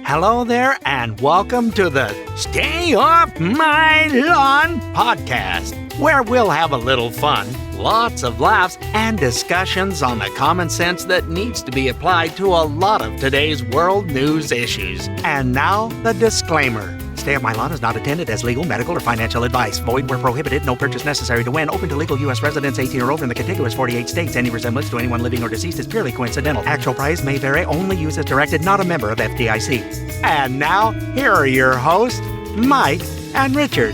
Hello there, and welcome to the Stay Off My Lawn podcast, where we'll have a little fun, lots of laughs, and discussions on the common sense that needs to be applied to a lot of today's world news issues. And now, the disclaimer. Stay Off My Lawn is not intended as legal, medical, or financial advice. Void where prohibited. No purchase necessary to win. Open to legal U.S. residents 18 or over in the contiguous 48 states. Any resemblance to anyone living or deceased is purely coincidental. Actual price may vary. Only use as directed. Not a member of FDIC. And now, here are your hosts, Mike and Richard.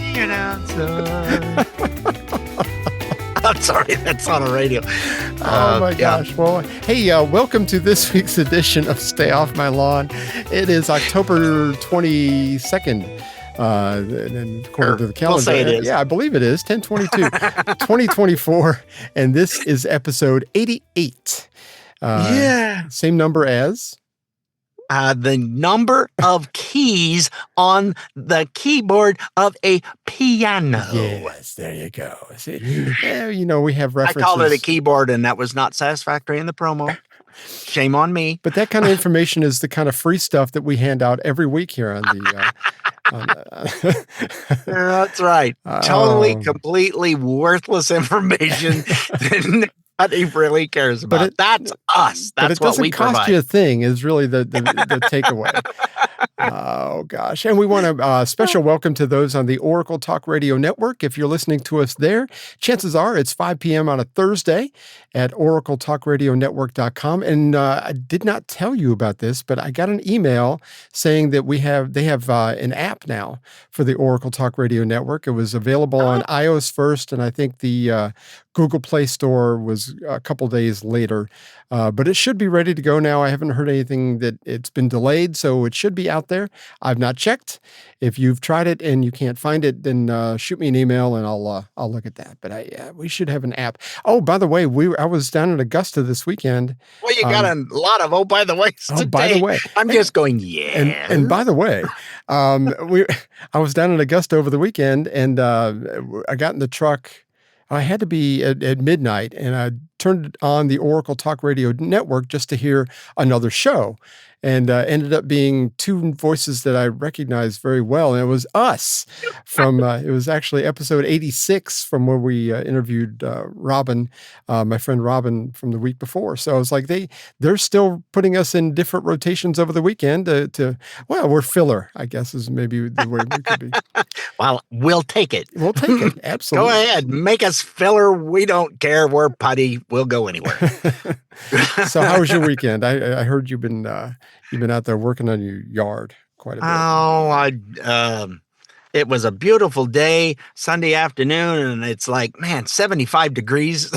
I'm sorry, that's on a radio. Oh my gosh. Yeah. Well, hey, welcome to this week's edition of Stay Off My Lawn. It is October 22nd. And according to the calendar, we'll say it is. Yeah, I believe it is 10/22, 2024, and this is episode 88. Same number as the number of keys on the keyboard of a piano. Yes, there you go. See, we have references. I called it a keyboard, and that was not satisfactory in the promo. Shame on me. But that kind of information is the kind of free stuff that we hand out every week here on the. That's right. Totally, completely worthless information that nobody really cares about. But that's us. That's what we provide. But it doesn't cost you a thing is really the takeaway. Oh, gosh. And we want a special welcome to those on the Oracle Talk Radio Network. If you're listening to us there, chances are it's 5 p.m. on a Thursday at oracletalkradionetwork.com. And I did not tell you about this, but I got an email saying that they have an app now for the Oracle Talk Radio Network. It was available on iOS first, and I think the Google Play Store was a couple days later. But it should be ready to go now. I haven't heard anything that it's been delayed, so it should be out there. I've not checked. If you've tried it and you can't find it, then shoot me an email and I'll look at that. But we should have an app. Oh, by the way, I was down in Augusta this weekend. Well, you got a lot of by the way today. By the way, I'm just going, yeah. And by the way, I was down in Augusta over the weekend, and I got in the truck. I had to be at midnight, and I turned on the Oracle Talk Radio Network just to hear another show, and ended up being two voices that I recognized very well. And it was us from, it was actually episode 86 from where we interviewed Robin, my friend Robin from the week before. So I was like, they're still putting us in different rotations over the weekend well, we're filler, I guess is maybe the way we could be. Well, we'll take it. We'll take it. Absolutely. Go ahead. Make us filler. We don't care. We're putty. We'll go anywhere. So how was your weekend? I heard you've been out there working on your yard quite a bit. It was a beautiful day, Sunday afternoon, and it's like, man, 75 degrees.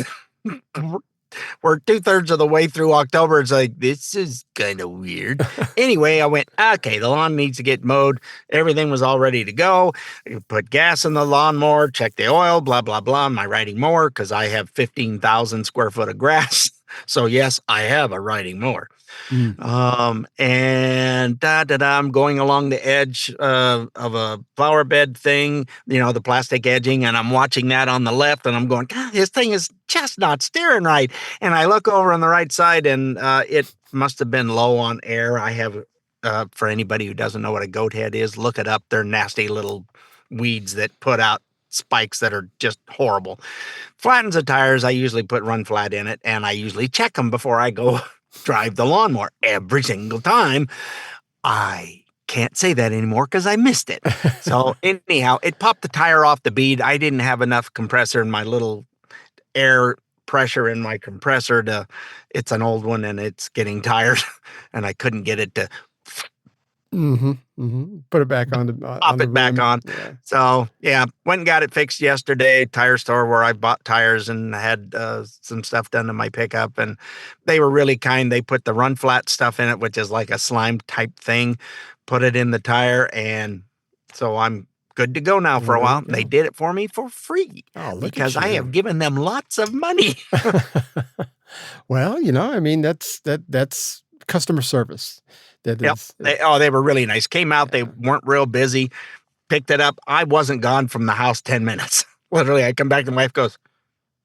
We're 2/3 of the way through October. It's like, this is kind of weird. Anyway, I went, okay, the lawn needs to get mowed. Everything was all ready to go. I put gas in the lawnmower, check the oil, blah, blah, blah. My riding mower, because I have 15,000 square foot of grass. So yes, I have a riding mower. And I'm going along the edge of a flower bed thing, the plastic edging, and I'm watching that on the left, and I'm going, God, this thing is just not steering right. And I look over on the right side, and it must have been low on air. I have, for anybody who doesn't know what a goat head is, look it up. They're nasty little weeds that put out spikes that are just horrible. Flattens the tires. I usually put run flat in it, and I usually check them before I go drive the lawnmower every single time. I can't say that anymore because I missed it. So anyhow, it popped the tire off the bead. I didn't have enough compressor in my little air pressure in my compressor it's an old one and it's getting tired, and I couldn't get it to put it back on. Pop it back on. Yeah. So yeah, went and got it fixed yesterday. Tire store where I bought tires and had some stuff done to my pickup, and they were really kind. They put the run flat stuff in it, which is like a slime type thing. Put it in the tire, and so I'm good to go now for a while. They did it for me for free because I have given them lots of money. Well, I mean that's customer service. They were really nice. Came out, they weren't real busy, picked it up. I wasn't gone from the house 10 minutes. Literally, I come back and my wife goes,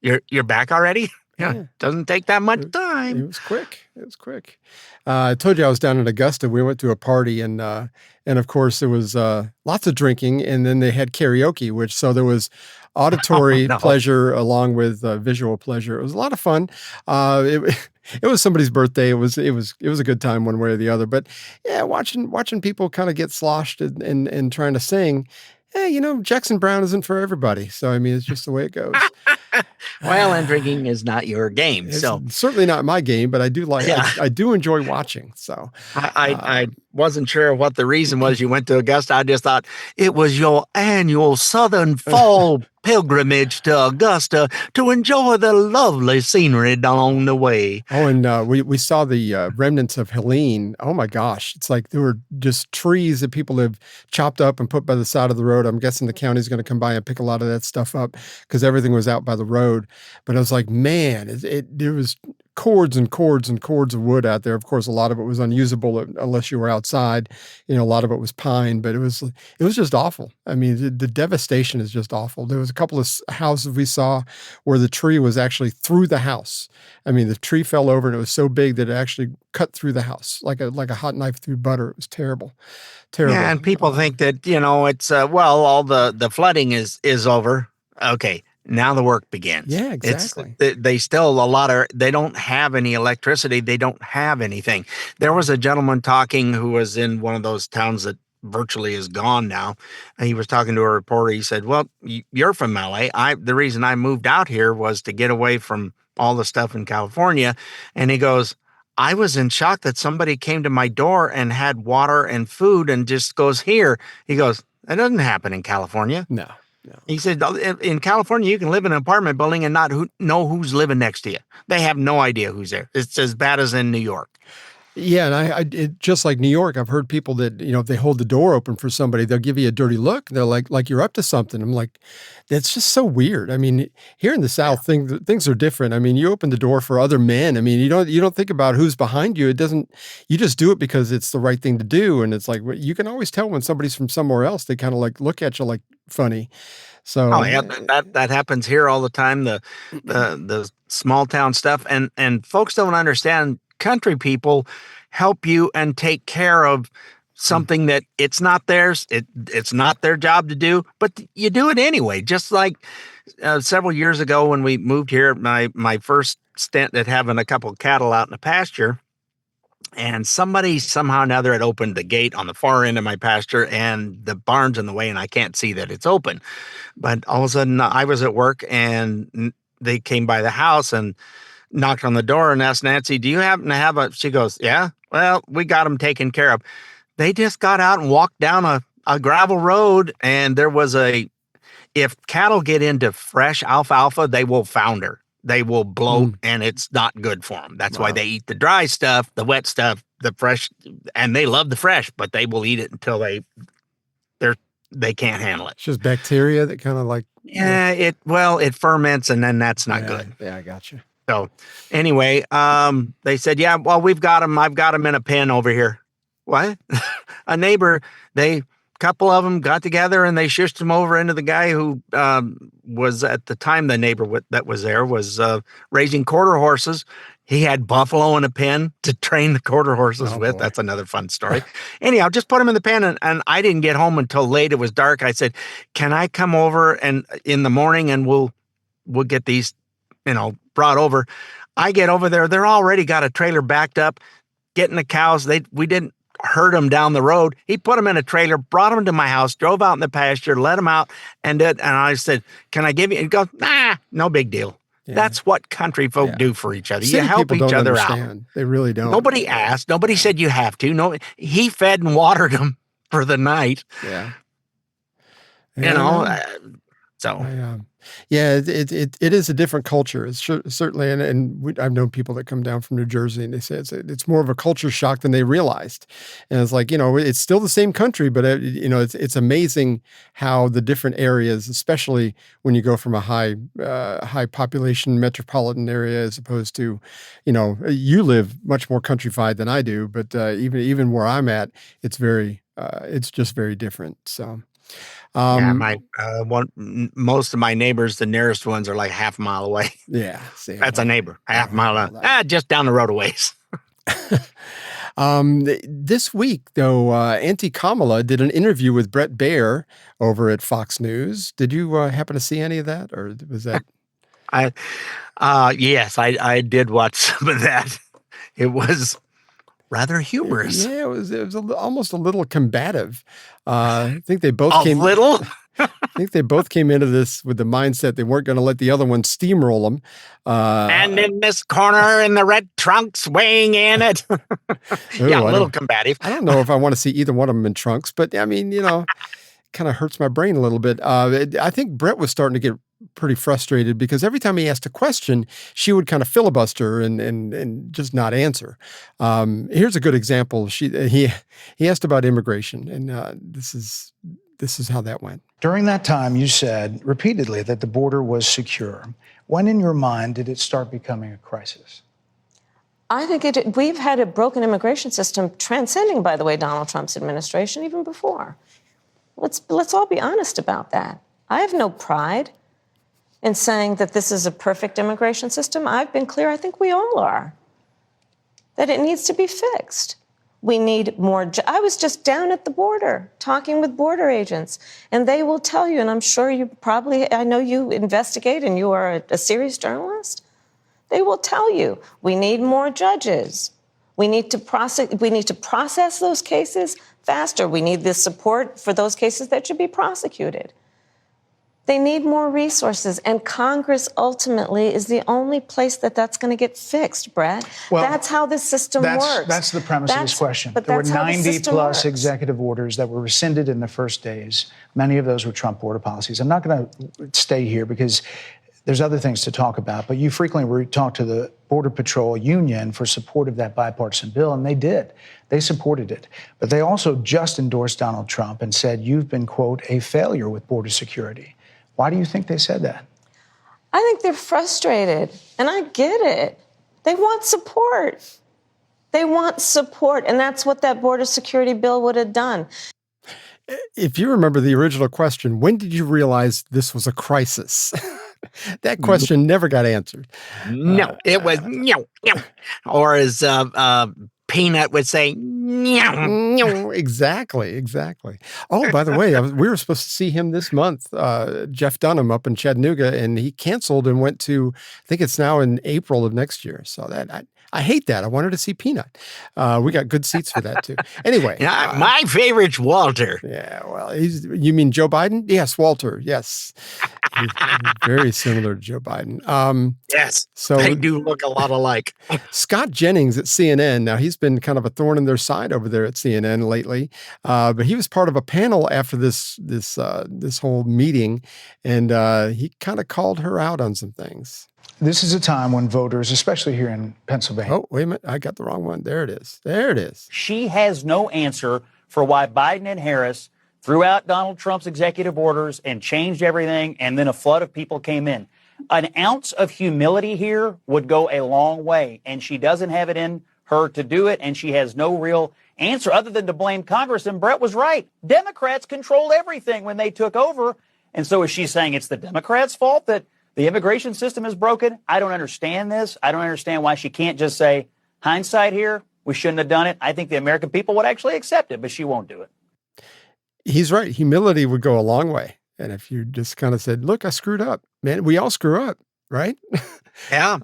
You're back already? Yeah, doesn't take that much time. It was quick. It was quick. I told you I was down in Augusta. We went to a party, and of course there was lots of drinking, and then they had karaoke, so there was auditory No. pleasure along with visual pleasure. It was a lot of fun. It was somebody's birthday. It was a good time one way or the other. But yeah, watching people kind of get sloshed and trying to sing. Jackson Brown isn't for everybody. So I mean, it's just the way it goes. Well, and drinking is not your game. It's So certainly not my game, but I do like. Yeah. I do enjoy watching. So I wasn't sure what the reason was you went to Augusta. I just thought it was your annual Southern Fall pilgrimage to Augusta to enjoy the lovely scenery along the way. Oh, and we saw the remnants of Helene. Oh my gosh, it's like there were just trees that people have chopped up and put by the side of the road. I'm guessing the county's going to come by and pick a lot of that stuff up because everything was out by the road. But I was like, man, there was cords and cords and cords of wood out there. Of course, a lot of it was unusable unless you were outside. A lot of it was pine, but it was just awful. I mean, the devastation is just awful. There was a couple of houses we saw where the tree was actually through the house. I mean, the tree fell over and it was so big that it actually cut through the house like a hot knife through butter. It was terrible. Terrible. Yeah, and people think that, it's all the flooding is over. Okay. Now the work begins. Yeah, exactly. They don't have any electricity. They don't have anything. There was a gentleman talking who was in one of those towns that virtually is gone now. And he was talking to a reporter. He said, well, you're from LA. The reason I moved out here was to get away from all the stuff in California. And he goes, I was in shock that somebody came to my door and had water and food and just goes here. He goes, that doesn't happen in California. No. He said, in California, you can live in an apartment building and not know who's living next to you. They have no idea who's there. It's as bad as in New York. Yeah, and just like New York, I've heard people that, if they hold the door open for somebody, they'll give you a dirty look. They're like you're up to something. I'm like, that's just so weird. I mean, here in the South, things are different. I mean, you open the door for other men. I mean, you don't think about who's behind you. You just do it because it's the right thing to do. And it's like, you can always tell when somebody's from somewhere else. They kind of like look at you like funny. So yeah, that happens here all the time. The small town stuff, and folks don't understand. Country people help you and take care of something that it's not theirs. It's not their job to do, but you do it anyway. Just like several years ago when we moved here, my first stint at having a couple of cattle out in the pasture. And somebody somehow or another had opened the gate on the far end of my pasture, and the barn's in the way, and I can't see that it's open. But all of a sudden, I was at work, and they came by the house and knocked on the door and asked Nancy, do you happen to have a... She goes, yeah, well, we got them taken care of. They just got out and walked down a gravel road, and there was if cattle get into fresh alfalfa, they will founder. They will bloat, and it's not good for them. That's why they eat the dry stuff, the wet stuff, the fresh, and they love the fresh, but they will eat it until they can't handle it. It's just bacteria that kind of like... Yeah, it ferments, and then that's not good. Yeah, I got you. So anyway, they said, yeah, well, we've got them. I've got them in a pen over here. What? A neighbor, couple of them got together and they shushed him over into the guy who was at the time the neighbor that was there was raising quarter horses. He had buffalo in a pen to train the quarter horses with. Boy. That's another fun story. Anyhow, just put him in the pen, and I didn't get home until late. It was dark. I said, can I come over and in the morning and we'll get these, brought over. I get over there. They're already got a trailer backed up, getting the cows. We didn't herd them down the road. He put them in a trailer, brought them to my house, drove out in the pasture, let them out, and I said, can I give you? And he goes, nah, no big deal. Yeah. That's what country folk do for each other. City you help each other out. They really don't. Nobody asked. Nobody said you have to. No, he fed and watered them for the night. Yeah. Yeah, it is a different culture. It's certainly, and I've known people that come down from New Jersey and they say it's more of a culture shock than they realized. And it's like, it's still the same country, but it's amazing how the different areas, especially when you go from a high population metropolitan area as opposed to, you live much more countrified than I do, but even where I'm at, it's just very different. So. Yeah, most of my neighbors, the nearest ones are like half a mile away. Yeah, see, That's a neighbor, half a mile, that. just down the road a ways. This week, though, Auntie Kamala did an interview with Brett Baer over at Fox News. Did you happen to see any of that, or was that? Yes, I did watch some of that. It was rather humorous. Yeah, it was almost a little combative. I think they both A came. little. I think they both came into this with the mindset they weren't going to let the other one steamroll them. And in this corner, in the red trunks, weighing in it. Yeah, a little combative. I don't know if I want to see either one of them in trunks, but I mean, kind of hurts my brain a little bit. I think Brett was starting to get pretty frustrated because every time he asked a question, she would kind of filibuster and just not answer. Here's a good example. He asked about immigration, and this is how that went. During that time, you said repeatedly that the border was secure. When in your mind did it start becoming a crisis? I think we've had a broken immigration system transcending, by the way, Donald Trump's administration even before. Let's all be honest about that. I have no pride in saying that this is a perfect immigration system. I've been clear, I think we all are, that it needs to be fixed. We need more. I was just down at the border talking with border agents, and they will tell you, and I'm sure I know you investigate and you are a serious journalist. They will tell you, we need more judges. We need to process those cases faster. We need the support for those cases that should be prosecuted. They need more resources, and Congress ultimately is the only place that's going to get fixed, Brett. Well, that's how this system works. That's the premise of this question. There were 90-plus executive orders that were rescinded in the first days. Many of those were Trump border policies. I'm not going to stay here because there's other things to talk about, but you frequently talk to the Border Patrol Union for support of that bipartisan bill, and they did. They supported it. But they also just endorsed Donald Trump and said, you've been, quote, a failure with border security. Why do you think they said that? I think they're frustrated, and I get it. They want support. They want support, and that's what that border security bill would have done. If you remember the original question, when did you realize this was a crisis? That question never got answered. No, it was no. Or as Peanut would say, no. Exactly. Oh, by the way, we were supposed to see him this month, Jeff Dunham up in Chattanooga, and he canceled and went to, I think it's now in April of next year. So I hate that. I wanted to see Peanut. We got good seats for that too. Anyway. My favorite's Walter. Yeah, well, you mean Joe Biden? Yes, Walter. Yes. He's very similar to Joe Biden. Yes, so they do look a lot alike. Scott Jennings at CNN. Now, he's been kind of a thorn in their side over there at CNN lately, but he was part of a panel after this whole meeting, and he kind of called her out on some things. This is a time when voters, especially here in Pennsylvania. Oh, wait a minute. I got the wrong one. There it is. She has no answer for why Biden and Harris threw out Donald Trump's executive orders and changed everything, and then a flood of people came in. An ounce of humility here would go a long way, and she doesn't have it in her to do it, and she has no real answer other than to blame Congress. And Brett was right. Democrats controlled everything when they took over, and so is she saying it's the Democrats' fault that the immigration system is broken? I don't understand this. I don't understand why she can't just say, hindsight here, we shouldn't have done it. I think the American people would actually accept it, but she won't do it. He's right. Humility would go a long way. And if you just kind of said, look, I screwed up, man, we all screw up, right? Yeah.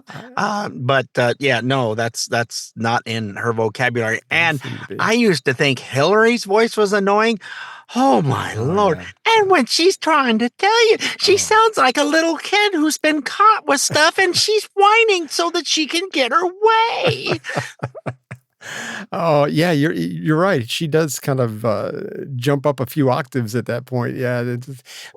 No, that's not in her vocabulary. And I used to think Hillary's voice was annoying. Oh, my Lord. Yeah. And when she's trying to tell you, she sounds like a little kid who's been caught with stuff and she's whining so that she can get her way. Oh, yeah, you're right. She does kind of jump up a few octaves at that point. Yeah.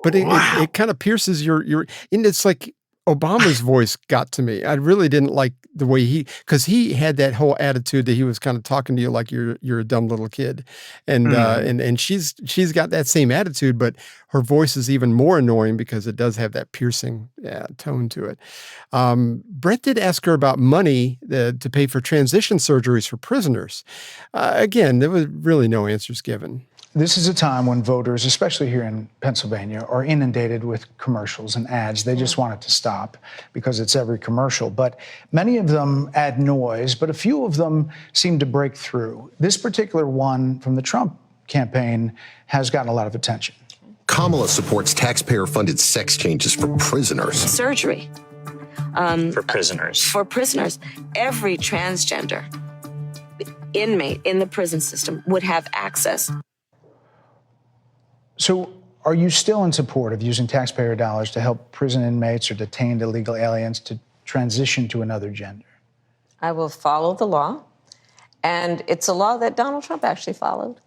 But it kind of pierces your, and it's like Obama's voice got to me. I really didn't like the way because he had that whole attitude that he was kind of talking to you like you're a dumb little kid. And and she's got that same attitude, but her voice is even more annoying because it does have that piercing tone to it. Brett did ask her about money to pay for transition surgeries for prisoners. Again, there was really no answers given. This is a time when voters, especially here in Pennsylvania, are inundated with commercials and ads. They just want it to stop because it's every commercial. But many of them add noise, but a few of them seem to break through. This particular one from the Trump campaign has gotten a lot of attention. Kamala supports taxpayer-funded sex changes for prisoners. Surgery. For prisoners. For prisoners. Every transgender inmate in the prison system would have access. So are you still in support of using taxpayer dollars to help prison inmates or detained illegal aliens to transition to another gender? I will follow the law. And it's a law that Donald Trump actually followed.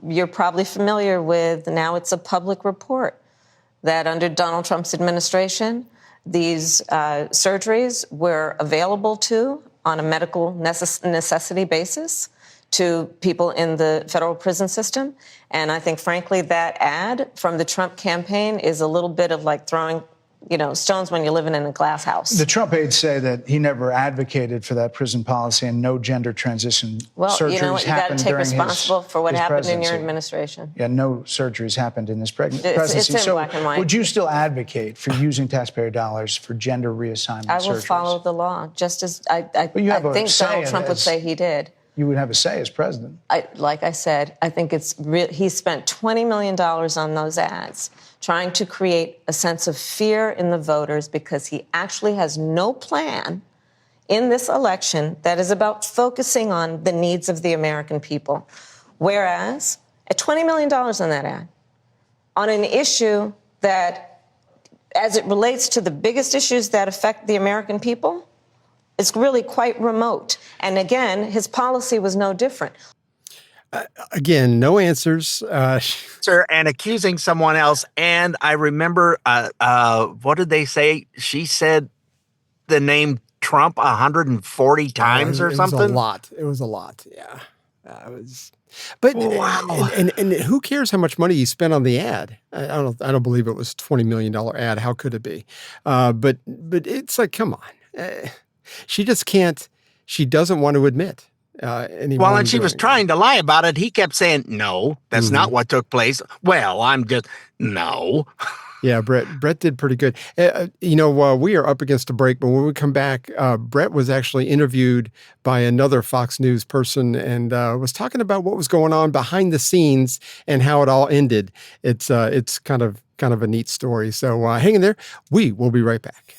You're probably familiar with, now it's a public report, that under Donald Trump's administration, these surgeries were available on a medical necessity basis to people in the federal prison system. And I think, frankly, that ad from the Trump campaign is a little bit of like throwing, stones when you're living in a glass house. The Trump aides say that he never advocated for that prison policy and no gender transition surgeries you know what? You got to take responsible for what happened presidency. in your administration. Yeah, no surgeries happened in this presidency. It's in black and white. Would you still advocate for using taxpayer dollars for gender reassignment surgeries? I will follow the law, just as I think Donald Trump would say he did. You would have a say as president. Like I said, I think he spent $20 million on those ads, trying to create a sense of fear in the voters because he actually has no plan in this election that is about focusing on the needs of the American people. Whereas, at $20 million on that ad, on an issue that, as it relates to the biggest issues that affect the American people, it's really quite remote. And again, his policy was no different. Again, no answers. Sir, and accusing someone else. And I remember, what did they say? She said the name Trump 140 times or something. It was a lot. Yeah. But wow. And who cares how much money you spent on the ad? I don't believe it was a $20 million ad. How could it be? But it's like, come on. She just can't. She doesn't want to admit. Well, and she was trying to lie about it. He kept saying, no, that's not what took place. Well, no. Yeah, Brett did pretty good. We are up against a break, but when we come back, Brett was actually interviewed by another Fox News person and was talking about what was going on behind the scenes and how it all ended. It's kind of a neat story. So hang in there. We will be right back.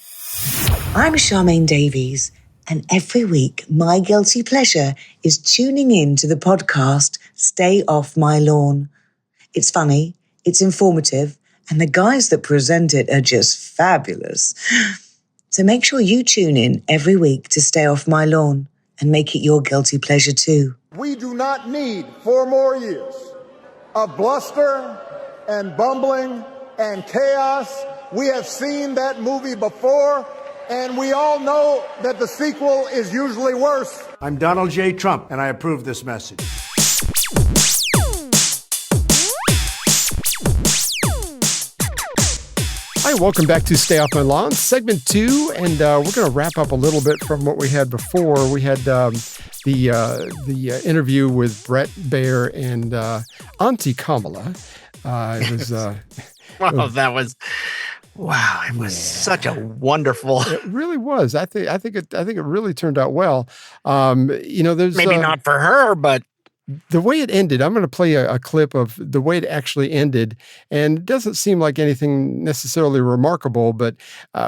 I'm Charmaine Davies, and every week my guilty pleasure is tuning in to the podcast Stay Off My Lawn. It's funny, it's informative, and the guys that present it are just fabulous. So make sure you tune in every week to Stay Off My Lawn and make it your guilty pleasure too. We do not need 4 more years of bluster and bumbling and chaos. We have seen that movie before, and we all know that the sequel is usually worse. I'm Donald J. Trump, and I approve this message. Hi, welcome back to Stay Off My Lawn, segment 2, and we're going to wrap up a little bit from what we had before. We had the interview with Brett Baier and Auntie Kamala. It was well, that was. Wow, it was such a wonderful. It really was. I think it really turned out well. There's maybe not for her, but the way it ended. I'm going to play a clip of the way it actually ended, and it doesn't seem like anything necessarily remarkable, but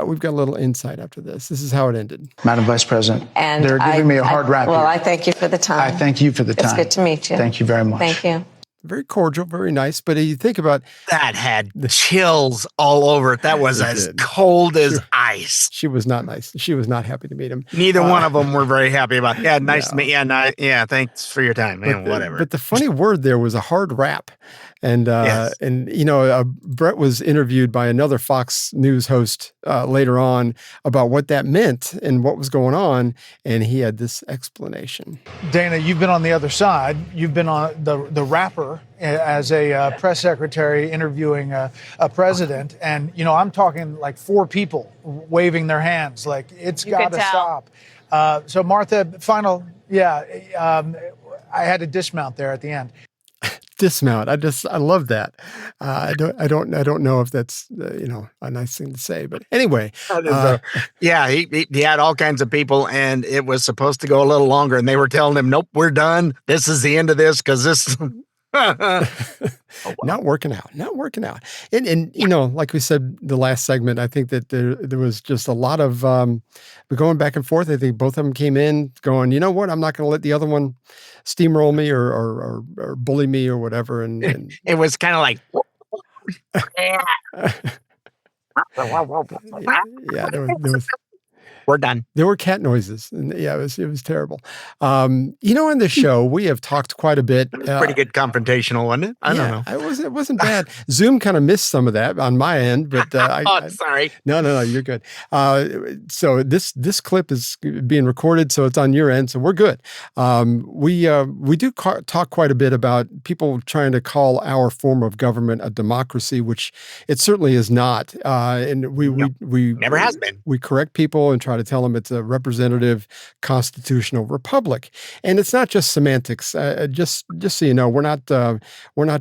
we've got a little insight after this. This is how it ended. Madam Vice President, and they're giving me a hard rap. Well, here. I thank you for the time. I thank you for the time. It's good to meet you. Thank you very much. Thank you. Very cordial, very nice. But you think about that had chills all over it. That was as cold as ice. She was not nice. She was not happy to meet him. Neither one of them were very happy about it. Yeah, nice to meet you. Yeah, thanks for your time. Man, whatever. But the funny word there was a hard rap. And Brett was interviewed by another Fox News host later on about what that meant and what was going on, and he had this explanation. Dana, you've been on the other side. You've been on the rapper as a press secretary interviewing a president, and I'm talking like 4 people waving their hands, like it's got to stop. So Martha, final, I had to dismount there at the end. dismount. I love that. I don't know if that's a nice thing to say, but anyway. He had all kinds of people, and it was supposed to go a little longer, and they were telling him, "Nope, we're done. This is the end of this because this." Not working out. And like we said, the last segment, I think that there was just a lot of going back and forth. I think both of them came in going, you know what, I'm not going to let the other one steamroll me or bully me or whatever. And it was kind of like, yeah, there was we're done. There were cat noises. And yeah, it was terrible. On the show, we have talked quite a bit. Pretty good confrontational, wasn't it? I don't know. It wasn't bad. Zoom kind of missed some of that on my end, but sorry. No, you're good. So this clip is being recorded, so it's on your end, so we're good. We do talk quite a bit about people trying to call our form of government a democracy, which it certainly is not. And we never has been. We correct people and try to tell them it's a representative constitutional republic, and it's not just semantics. Just so you know, we're not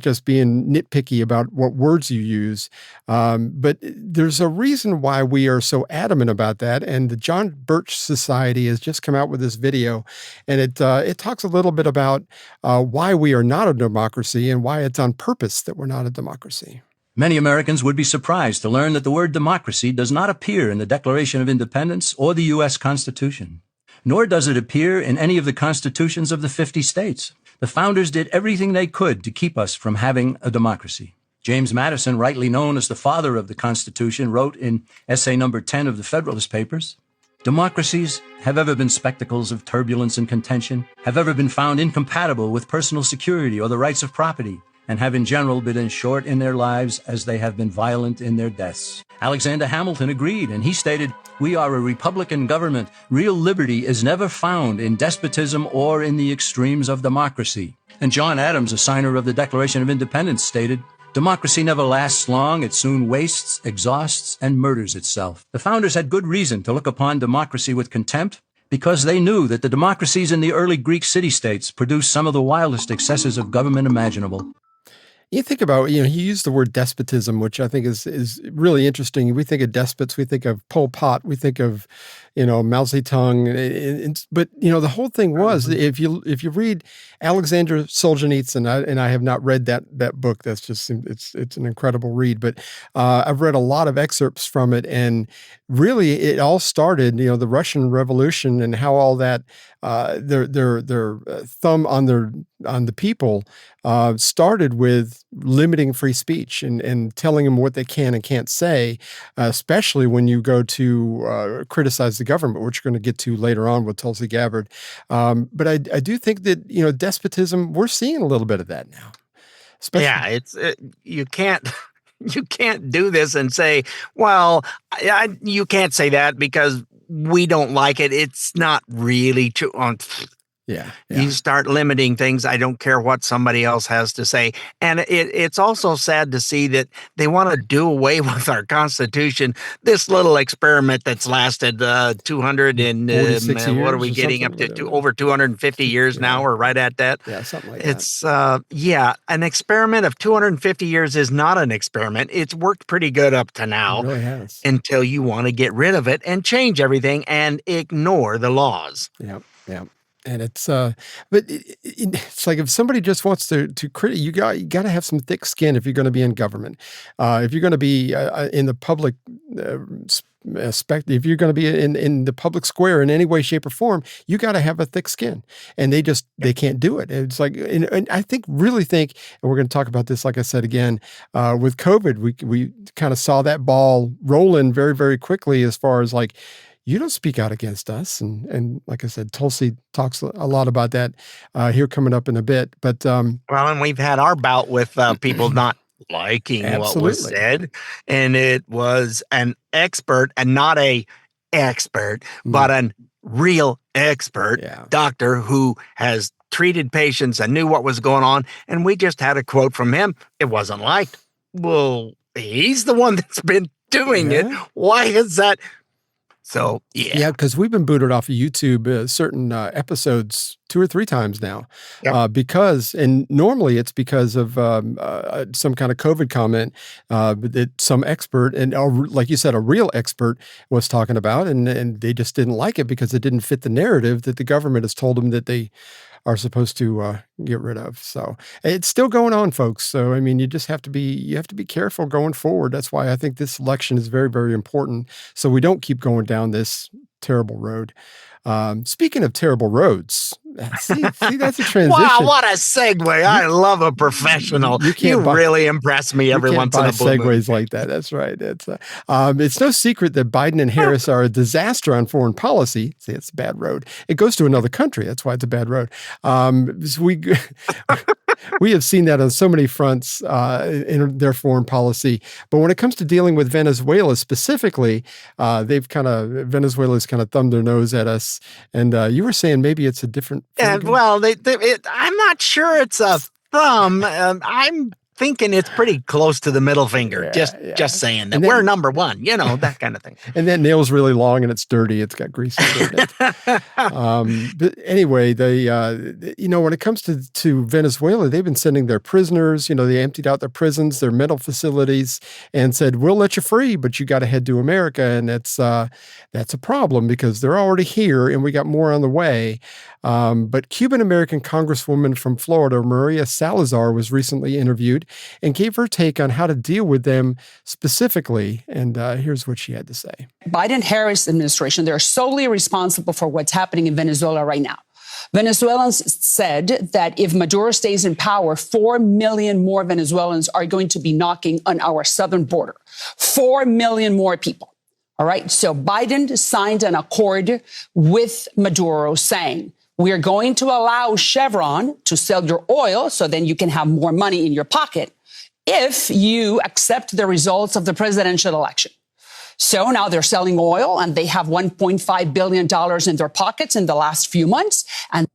just being nitpicky about what words you use, but there's a reason why we are so adamant about that. And the John Birch Society has just come out with this video, and it talks a little bit about why we are not a democracy and why it's on purpose that we're not a democracy. Many Americans would be surprised to learn that the word democracy does not appear in the Declaration of Independence or the U.S. Constitution, nor does it appear in any of the constitutions of the 50 states. The founders did everything they could to keep us from having a democracy. James Madison, rightly known as the father of the Constitution, wrote in essay number 10 of the Federalist Papers, "Democracies have ever been spectacles of turbulence and contention, have ever been found incompatible with personal security or the rights of property, and have in general been as short in their lives as they have been violent in their deaths." Alexander Hamilton agreed, and he stated, "We are a republican government. Real liberty is never found in despotism or in the extremes of democracy." And John Adams, a signer of the Declaration of Independence, stated, "Democracy never lasts long. It soon wastes, exhausts, and murders itself." The founders had good reason to look upon democracy with contempt, because they knew that the democracies in the early Greek city-states produced some of the wildest excesses of government imaginable. You think about, he used the word despotism, which I think is really interesting. We think of despots, we think of Pol Pot, we think of, Mao Zedong. But, the whole thing was, if you read Alexander Solzhenitsyn, and I have not read that book, that's just, it's an incredible read, but I've read a lot of excerpts from it. And really it all started, the Russian Revolution and how all that, their thumb on the people started with limiting free speech and telling them what they can and can't say, especially when you go to criticize the government, which we're going to get to later on with Tulsi Gabbard. But I do think that, despotism, we're seeing a little bit of that now. You can't do this and say, well, you can't say that because we don't like it. It's not really true. Yeah. You start limiting things. I don't care what somebody else has to say. And it's also sad to see that they want to do away with our Constitution. This little experiment that's lasted 200 and what are we getting up to over 250 years now? We're right at that. Yeah, something like that. It's an experiment of 250 years is not an experiment. It's worked pretty good up to now. It really has. Until you want to get rid of it and change everything and ignore the laws. Yep. And it's, but it's like if somebody just wants to you got to have some thick skin if you're going to be in government. If you're going to be in the public if you're going to be in the public square in any way, shape, or form, you got to have a thick skin. And they can't do it. It's like, and I really think, and we're going to talk about this, like I said again, with COVID, we kind of saw that ball rolling very, very quickly as far as like, you don't speak out against us. And like I said, Tulsi talks a lot about that here coming up in a bit. But and we've had our bout with people not liking what was said. And it was an expert, and not a expert, but a real expert doctor who has treated patients and knew what was going on. And we just had a quote from him. It wasn't liked. Well, he's the one that's been doing it. Why is that So, yeah. Yeah, because we've been booted off of YouTube certain episodes 2 or 3 times now. Because, and normally it's because of some kind of COVID comment that some expert, and like you said, a real expert was talking about, and they just didn't like it because it didn't fit the narrative that the government has told them that they are supposed to get rid of. So it's still going on, folks. So, I mean, you just have to be careful going forward. That's why I think this election is very, very important. So we don't keep going down this terrible road. Speaking of terrible roads, see that's a transition. Wow, what a segue. I love a professional. You really impress me every once in a blue moon. Segues like that. That's right. It's no secret that Biden and Harris are a disaster on foreign policy. See, it's a bad road. It goes to another country. That's why it's a bad road. We have seen that on so many fronts in their foreign policy. But when it comes to dealing with Venezuela specifically, Venezuela's kind of thumbed their nose at us. And you were saying maybe it's a different. Well, I'm not sure it's a thumb. I'm thinking it's pretty close to the middle finger. Just saying that we're number one, that kind of thing. And that nail's really long and it's dirty. It's got grease in it. But anyway, when it comes to Venezuela, they've been sending their prisoners, they emptied out their prisons, their mental facilities, and said, we'll let you free, but you got to head to America. And that's a problem because they're already here and we got more on the way. But Cuban-American Congresswoman from Florida, Maria Salazaar, was recently interviewed and gave her take on how to deal with them specifically. And here's what she had to say. Biden-Harris administration, they're solely responsible for what's happening in Venezuela right now. Venezuelans said that if Maduro stays in power, 4 million more Venezuelans are going to be knocking on our southern border. 4 million more people. All right. So Biden signed an accord with Maduro saying, we are going to allow Chevron to sell your oil so then you can have more money in your pocket if you accept the results of the presidential election. So now they're selling oil and they have $1.5 billion in their pockets in the last few months and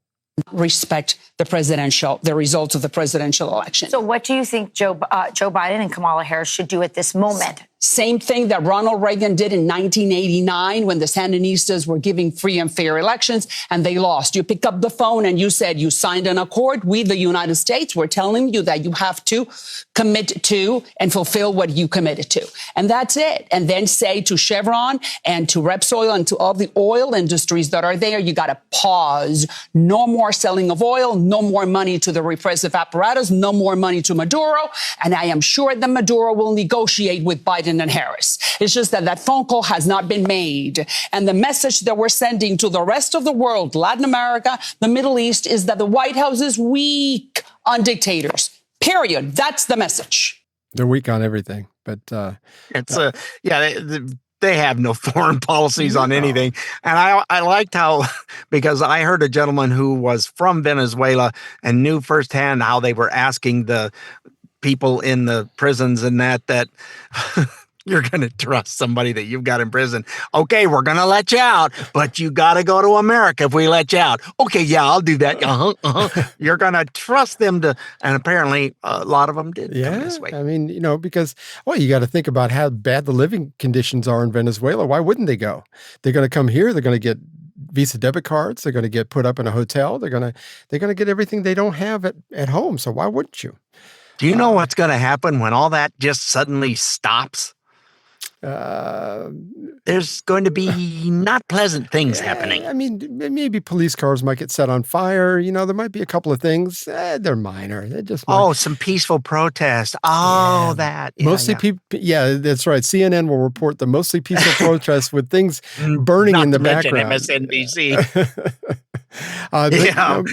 respect the results of the presidential election. So what do you think Joe Biden and Kamala Harris should do at this moment? Same thing that Ronald Reagan did in 1989 when the Sandinistas were giving free and fair elections and they lost. You picked up the phone and you said you signed an accord. We, the United States, were telling you that you have to commit to and fulfill what you committed to. And that's it. And then say to Chevron and to Repsol and to all the oil industries that are there, you got to pause. No more selling of oil, no more money to the repressive apparatus, no more money to Maduro. And I am sure that Maduro will negotiate with Biden and Harris. It's just that phone call has not been made. And the message that we're sending to the rest of the world, Latin America, the Middle East, is that the White House is weak on dictators. Period. That's the message. They're weak on everything. But they have no foreign policies on anything. And I liked how, because I heard a gentleman who was from Venezuela and knew firsthand how they were asking the people in the prisons and that you're going to trust somebody that you've got in prison. Okay, we're going to let you out, but you got to go to America if we let you out. Okay, yeah, I'll do that. You're going to trust them to, and apparently a lot of them did come this way. I mean, because, you got to think about how bad the living conditions are in Venezuela. Why wouldn't they go? They're going to come here. They're going to get Visa debit cards. They're going to get put up in a hotel. They're going to get everything they don't have at home. So why wouldn't you? Do you know what's going to happen when all that just suddenly stops? There's going to be not pleasant things happening. I mean, maybe police cars might get set on fire. There might be a couple of things. They're minor. They're just minor. Some peaceful protest. That. Mostly people. Yeah, that's right. CNN will report the mostly peaceful protests with things burning in the background. MSNBC.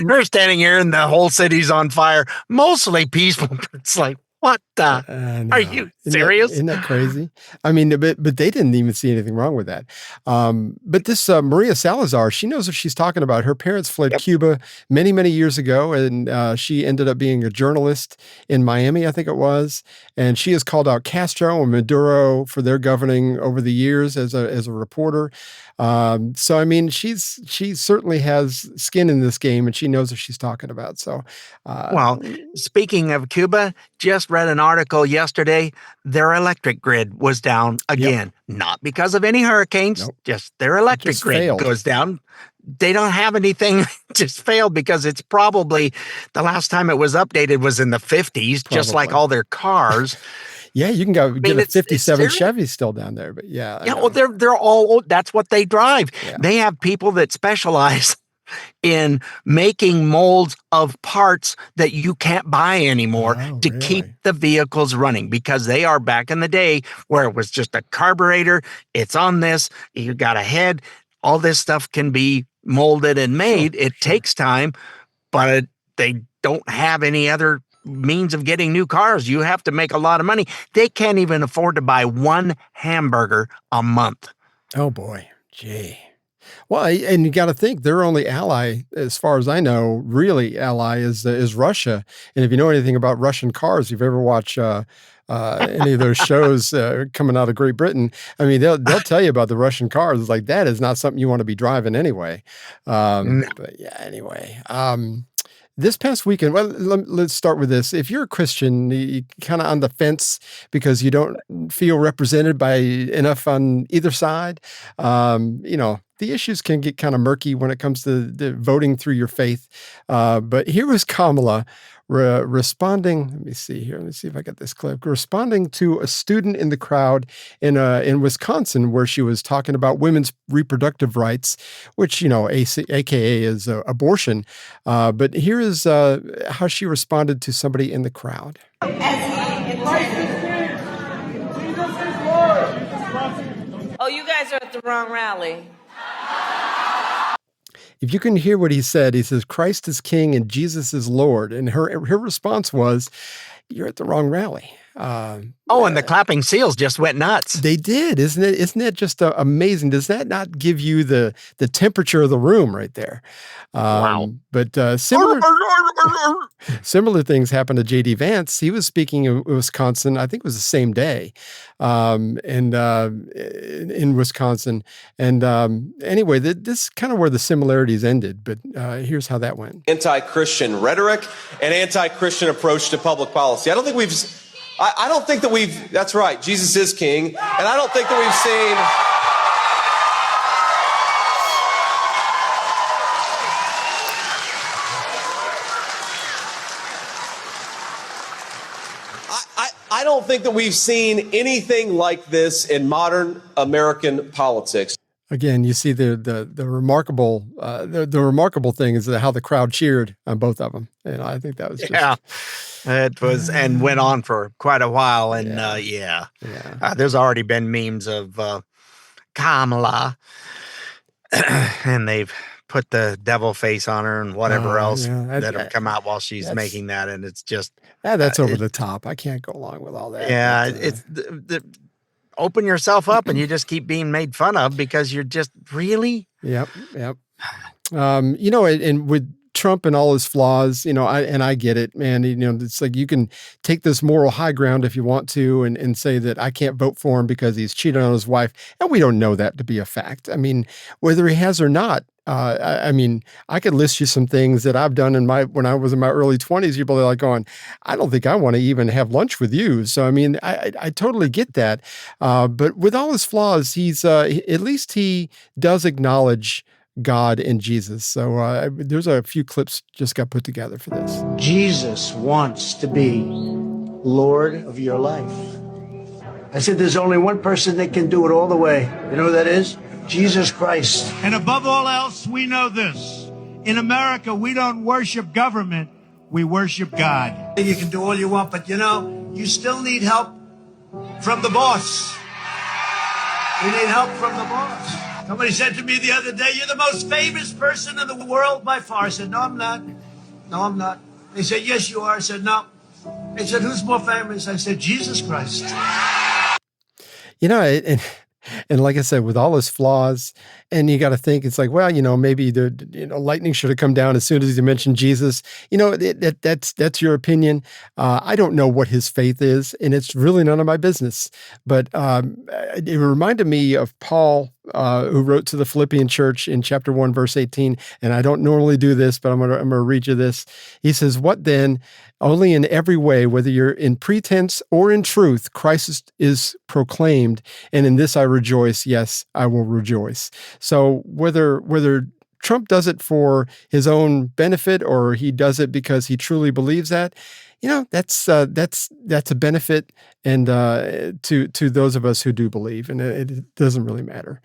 We're standing here and the whole city's on fire. Mostly peaceful. It's like, what the? Are you serious? Isn't that crazy? I mean, but they didn't even see anything wrong with that. But this Maria Salazaar, she knows what she's talking about. Her parents fled Cuba many, many years ago, and she ended up being a journalist in Miami, I think it was. And she has called out Castro and Maduro for their governing over the years as a reporter. So, I mean, she certainly has skin in this game, and she knows what she's talking about. So, speaking of Cuba, just read an article yesterday their electric grid was down again. Not because of any hurricanes, just their electric grid failed. goes down. They don't have anything, just failed because it's probably the last time it was updated was in the 50s, just like all their cars. Yeah, you can go get a it's 57 Chevy still down there, but yeah. Yeah, well, they're all old. That's what they drive. Yeah. They have people that specialize in making molds of parts that you can't buy anymore to keep the vehicles running, because they are back in the day where it was just a carburetor. It's on this. You got a head. All this stuff can be molded and made. It takes time, but they don't have any other means of getting new cars. You have to make a lot of money. They can't even afford to buy one hamburger a month. Oh boy. Gee. Well, and you got to think their only ally, as far as I know, really ally is Russia. And if you know anything about Russian cars, if you've ever watched any of those shows coming out of Great Britain, I mean, they'll tell you about the Russian cars. It's like, that is not something you want to be driving anyway. But yeah, anyway. This past weekend, well, let's start with this. If you're a Christian, you're kind of on the fence because you don't feel represented by enough on either side. The issues can get kind of murky when it comes to the voting through your faith. But here was Kamala responding. Let me see here. Let me see if I got this clip. Responding to a student in the crowd in Wisconsin, where she was talking about women's reproductive rights, which, AKA is abortion. But here is how she responded to somebody in the crowd. Oh, you guys are at the wrong rally. If you can hear what he says, Christ is King and Jesus is Lord. And her response was, you're at the wrong rally. And the clapping seals just went nuts. They did. Isn't it just amazing? Does that not give you the temperature of the room right there? Wow. But similar things happened to JD Vance. He was speaking in Wisconsin, I think it was the same day, in Wisconsin. And anyway, this is kind of where the similarities ended, but here's how that went. Anti-Christian rhetoric and anti-Christian approach to public policy. I don't think that we've, that's right, Jesus is King, and I don't think that we've seen... I don't think that we've seen anything like this in modern American politics. Again, you see the remarkable the remarkable thing is how the crowd cheered on both of them, and I think that was just... It was, and went on for quite a while, and there's already been memes of Kamala, and they've put the devil face on her and whatever else that have come out while she's making that, and it's just that's over the top. I can't go along with all that. Yeah, it's open yourself up, and you just keep being made fun of because you're just really. Yep. And with Trump and all his flaws, I get it, man. It's like you can take this moral high ground if you want to and say that I can't vote for him because he's cheated on his wife. And we don't know that to be a fact. I mean, whether he has or not, I could list you some things that I've done when I was in my early 20s. You're probably like going, I don't think I want to even have lunch with you. So, I mean, I totally get that. But with all his flaws, at least he does acknowledge God and Jesus. So there's a few clips just got put together for this. Jesus wants to be Lord of your life. I said there's only one person that can do it all the way. You know who that is? Jesus Christ. And above all else, we know this. In America, we don't worship government, we worship God. You can do all you want, but you still need help from the boss. We need help from the boss. Somebody said to me the other day, you're the most famous person in the world by far. I said, no, I'm not. No, I'm not. They said, yes, you are. I said, no. They said, who's more famous? I said, Jesus Christ. And like I said, with all his flaws, and you got to think, it's like, well, maybe lightning should have come down as soon as he mentioned Jesus. That's your opinion. I don't know what his faith is, and it's really none of my business. But it reminded me of Paul who wrote to the Philippian church in chapter 1, verse 18. And I don't normally do this, but I'm going to read you this. He says, "What then? Only in every way, whether you're in pretense or in truth, Christ is proclaimed. And in this I rejoice. Yes, I will rejoice." So whether Trump does it for his own benefit or he does it because he truly believes that, that's a benefit and to those of us who do believe, and it doesn't really matter.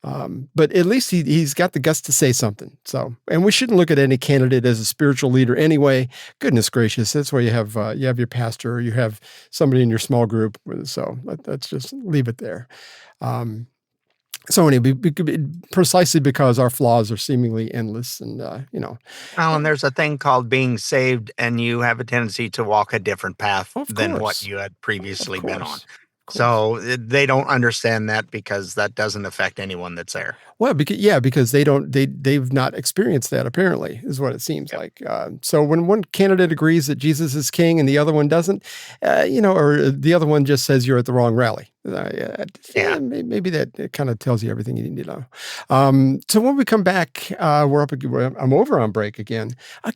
But at least he's got the guts to say something. So, and we shouldn't look at any candidate as a spiritual leader anyway. Goodness gracious, that's why you have your pastor or you have somebody in your small group. So let's just leave it there. So anyway, precisely because our flaws are seemingly endless, and Well, and there's a thing called being saved, and you have a tendency to walk a different path than what you had previously been on. So they don't understand that because that doesn't affect anyone that's there. Well, because they've not experienced that, apparently, is what it seems like. So when one candidate agrees that Jesus is king and the other one doesn't, or the other one just says you're at the wrong rally. Maybe that kind of tells you everything you need to know. So when we come back, I'm over on break again.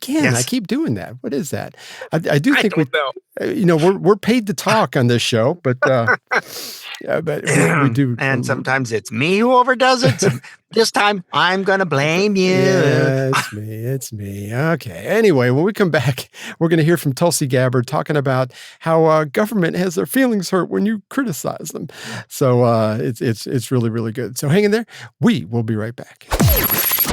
Yes. I keep doing that. What is that? I do think we're paid to talk on this show, but we do. And sometimes it's me who overdoes it. So this time I'm going to blame you. Yeah, it's me. Okay. Anyway, when we come back, we're going to hear from Tulsi Gabbard talking about how government has their feelings hurt when you criticize them. So it's really, really good. So hang in there. We will be right back.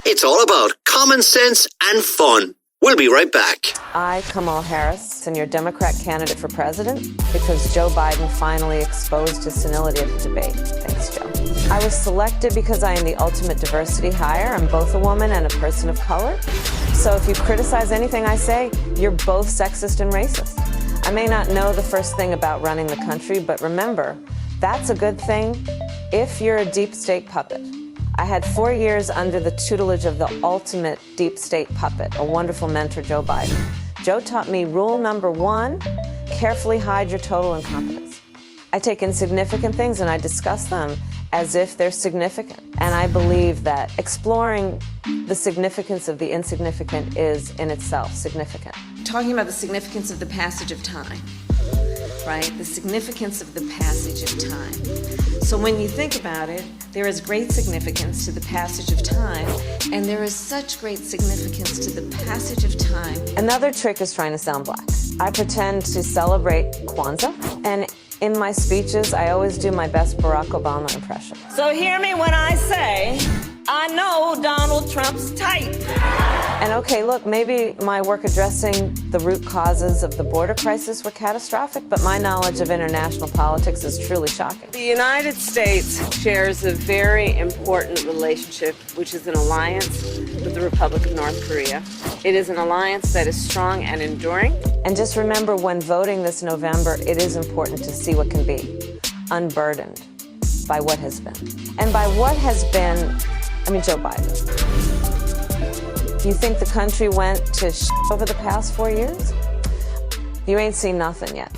It's all about common sense and fun. We'll be right back. I, Kamala Harris, am your Democrat candidate for president because Joe Biden finally exposed his senility at the debate. Thanks, Joe. I was selected because I am the ultimate diversity hire. I'm both a woman and a person of color. So if you criticize anything I say, you're both sexist and racist. I may not know the first thing about running the country, but remember, that's a good thing if you're a deep state puppet. I had 4 years under the tutelage of the ultimate deep state puppet, a wonderful mentor, Joe Biden. Joe taught me rule number 1, carefully hide your total incompetence. I take insignificant things and I discuss them as if they're significant. And I believe that exploring the significance of the insignificant is in itself significant. Talking about the significance of the passage of time, right? The significance of the passage of time. So when you think about it, there is great significance to the passage of time, and there is such great significance to the passage of time. Another trick is trying to sound black. I pretend to celebrate Kwanzaa, and in my speeches, I always do my best Barack Obama impression. So hear me when I say, I know Donald Trump's type. And okay, look, maybe my work addressing the root causes of the border crisis were catastrophic, but my knowledge of international politics is truly shocking. The United States shares a very important relationship, which is an alliance with the Republic of North Korea. It is an alliance that is strong and enduring. And just remember, when voting this November, it is important to see what can be unburdened by what has been. And by what has been, I mean Joe Biden. You think the country went to shit over the past 4 years? You ain't seen nothing yet.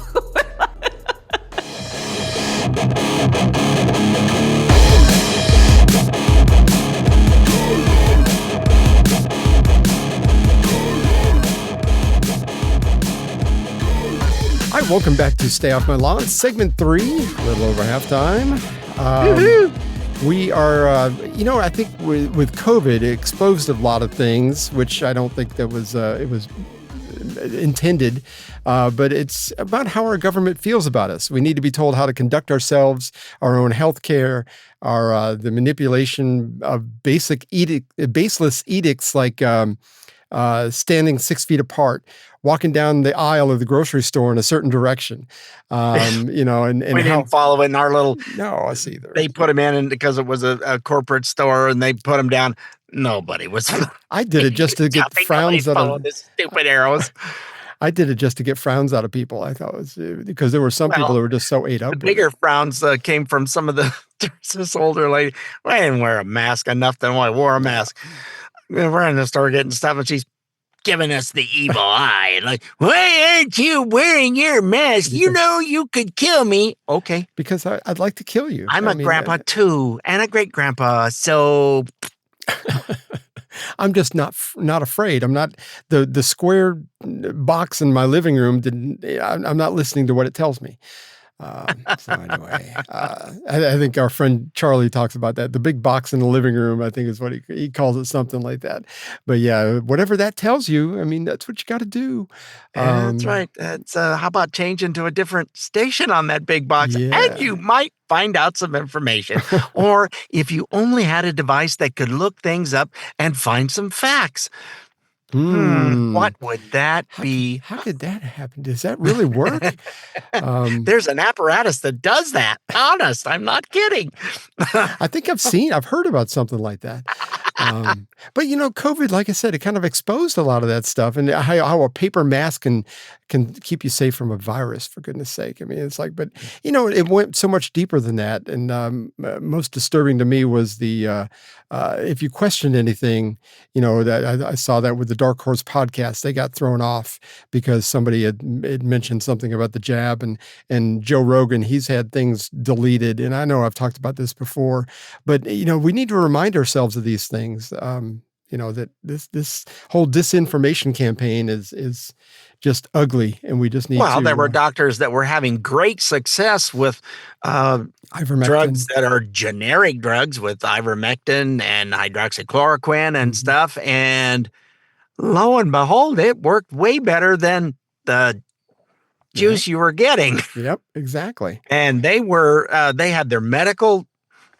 All right, welcome back to Stay Off My Lawn, segment 3, a little over halftime. We are, I think with COVID, it exposed a lot of things, which I don't think that was it was intended, but it's about how our government feels about us. We need to be told how to conduct ourselves, our own health care, the manipulation of baseless edicts like standing 6 feet apart, walking down the aisle of the grocery store in a certain direction, and we didn't follow it in our little. No, I see. They put them in because it was a corporate store, and they put them down. Nobody was. I did it just to get frowns out of the stupid arrows. I did it just to get frowns out of people. I thought it was because there were some people that were just so ate up. The bigger frowns came from some of this older lady. I didn't wear a mask enough that I wore a mask. We're in the store getting stuff, and she's, giving us the evil eye. Like, why aren't you wearing your mask? You know you could kill me. Okay. Because I'd like to kill you. I'm a grandpa too, and a great grandpa. So I'm just not afraid. I'm not the square box in my living room. I'm not listening to what it tells me. So anyway, I think our friend Charlie talks about that. The big box in the living room, I think is what he calls it, something like that. But yeah, whatever that tells you, I mean, that's what you got to do. That's right. That's how about changing to a different station on that big box, and you might find out some information. Or if you only had a device that could look things up and find some facts. What would that be? How could that happen? Does that really work? There's an apparatus that does that. Honest, I'm not kidding. I think I've heard about something like that. But COVID, like I said, it kind of exposed a lot of that stuff, and how a paper mask can keep you safe from a virus, for goodness sake. I mean, it's like, but it went so much deeper than that. And most disturbing to me was the if you questioned anything, that I saw that with the Dark Horse podcast, they got thrown off because somebody had mentioned something about the jab, and Joe Rogan, he's had things deleted. And I know I've talked about this before, but we need to remind ourselves of these things. That this whole disinformation campaign is just ugly, and we just need to. Well, there were doctors that were having great success with drugs that are generic drugs, with ivermectin and hydroxychloroquine and stuff, and lo and behold, it worked way better than the juice you were getting. Yep, exactly. And they had their medical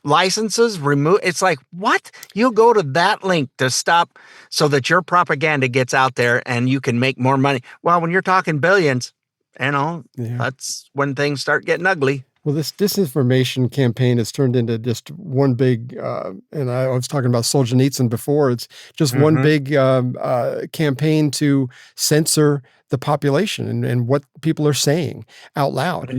licenses removed. It's like, what? You'll go to that link to stop so that your propaganda gets out there and you can make more money. Well, when you're talking billions, that's when things start getting ugly. Well, this disinformation campaign has turned into just one big, and I was talking about Solzhenitsyn before, it's just one big campaign to censor the population and what people are saying out loud.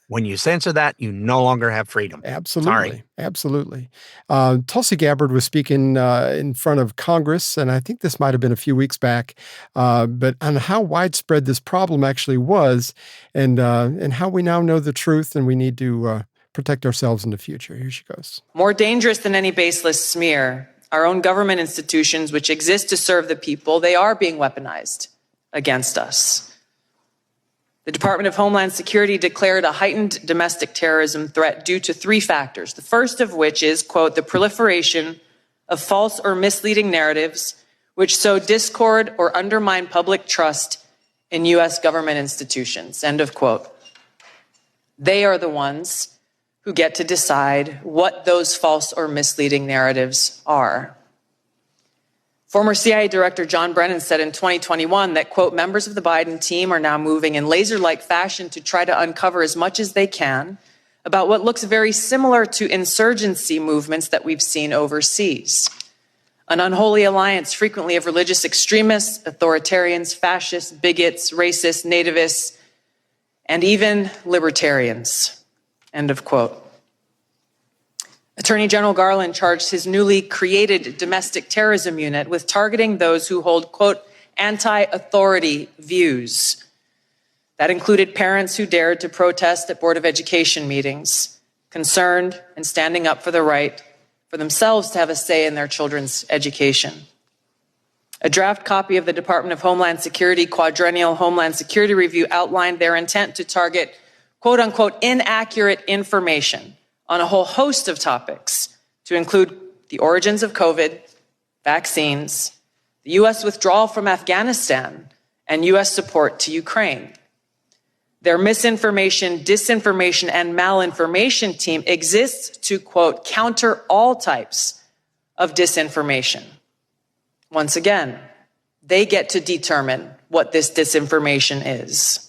When you censor that, you no longer have freedom. Absolutely. Sorry. Absolutely. Tulsi Gabbard was speaking in front of Congress, and I think this might have been a few weeks back, but on how widespread this problem actually was, and how we now know the truth, and we need to protect ourselves in the future. Here she goes. More dangerous than any baseless smear, our own government institutions, which exist to serve the people, they are being weaponized against us. The Department of Homeland Security declared a heightened domestic terrorism threat due to three factors. The first of which is, quote, the proliferation of false or misleading narratives which sow discord or undermine public trust in U.S. government institutions, end of quote. They are the ones who get to decide what those false or misleading narratives are. Former CIA Director John Brennan said in 2021 that, quote, members of the Biden team are now moving in laser-like fashion to try to uncover as much as they can about what looks very similar to insurgency movements that we've seen overseas. An unholy alliance frequently of religious extremists, authoritarians, fascists, bigots, racists, nativists, and even libertarians, end of quote. Attorney General Garland charged his newly created domestic terrorism unit with targeting those who hold, quote, anti-authority views. That included parents who dared to protest at Board of Education meetings, concerned and standing up for the right for themselves to have a say in their children's education. A draft copy of the Department of Homeland Security Quadrennial Homeland Security Review outlined their intent to target, quote unquote, inaccurate information on a whole host of topics, to include the origins of COVID, vaccines, the U.S. withdrawal from Afghanistan, and U.S. support to Ukraine. Their misinformation, disinformation, and malinformation team exists to, quote, counter all types of disinformation. Once again, they get to determine what this disinformation is.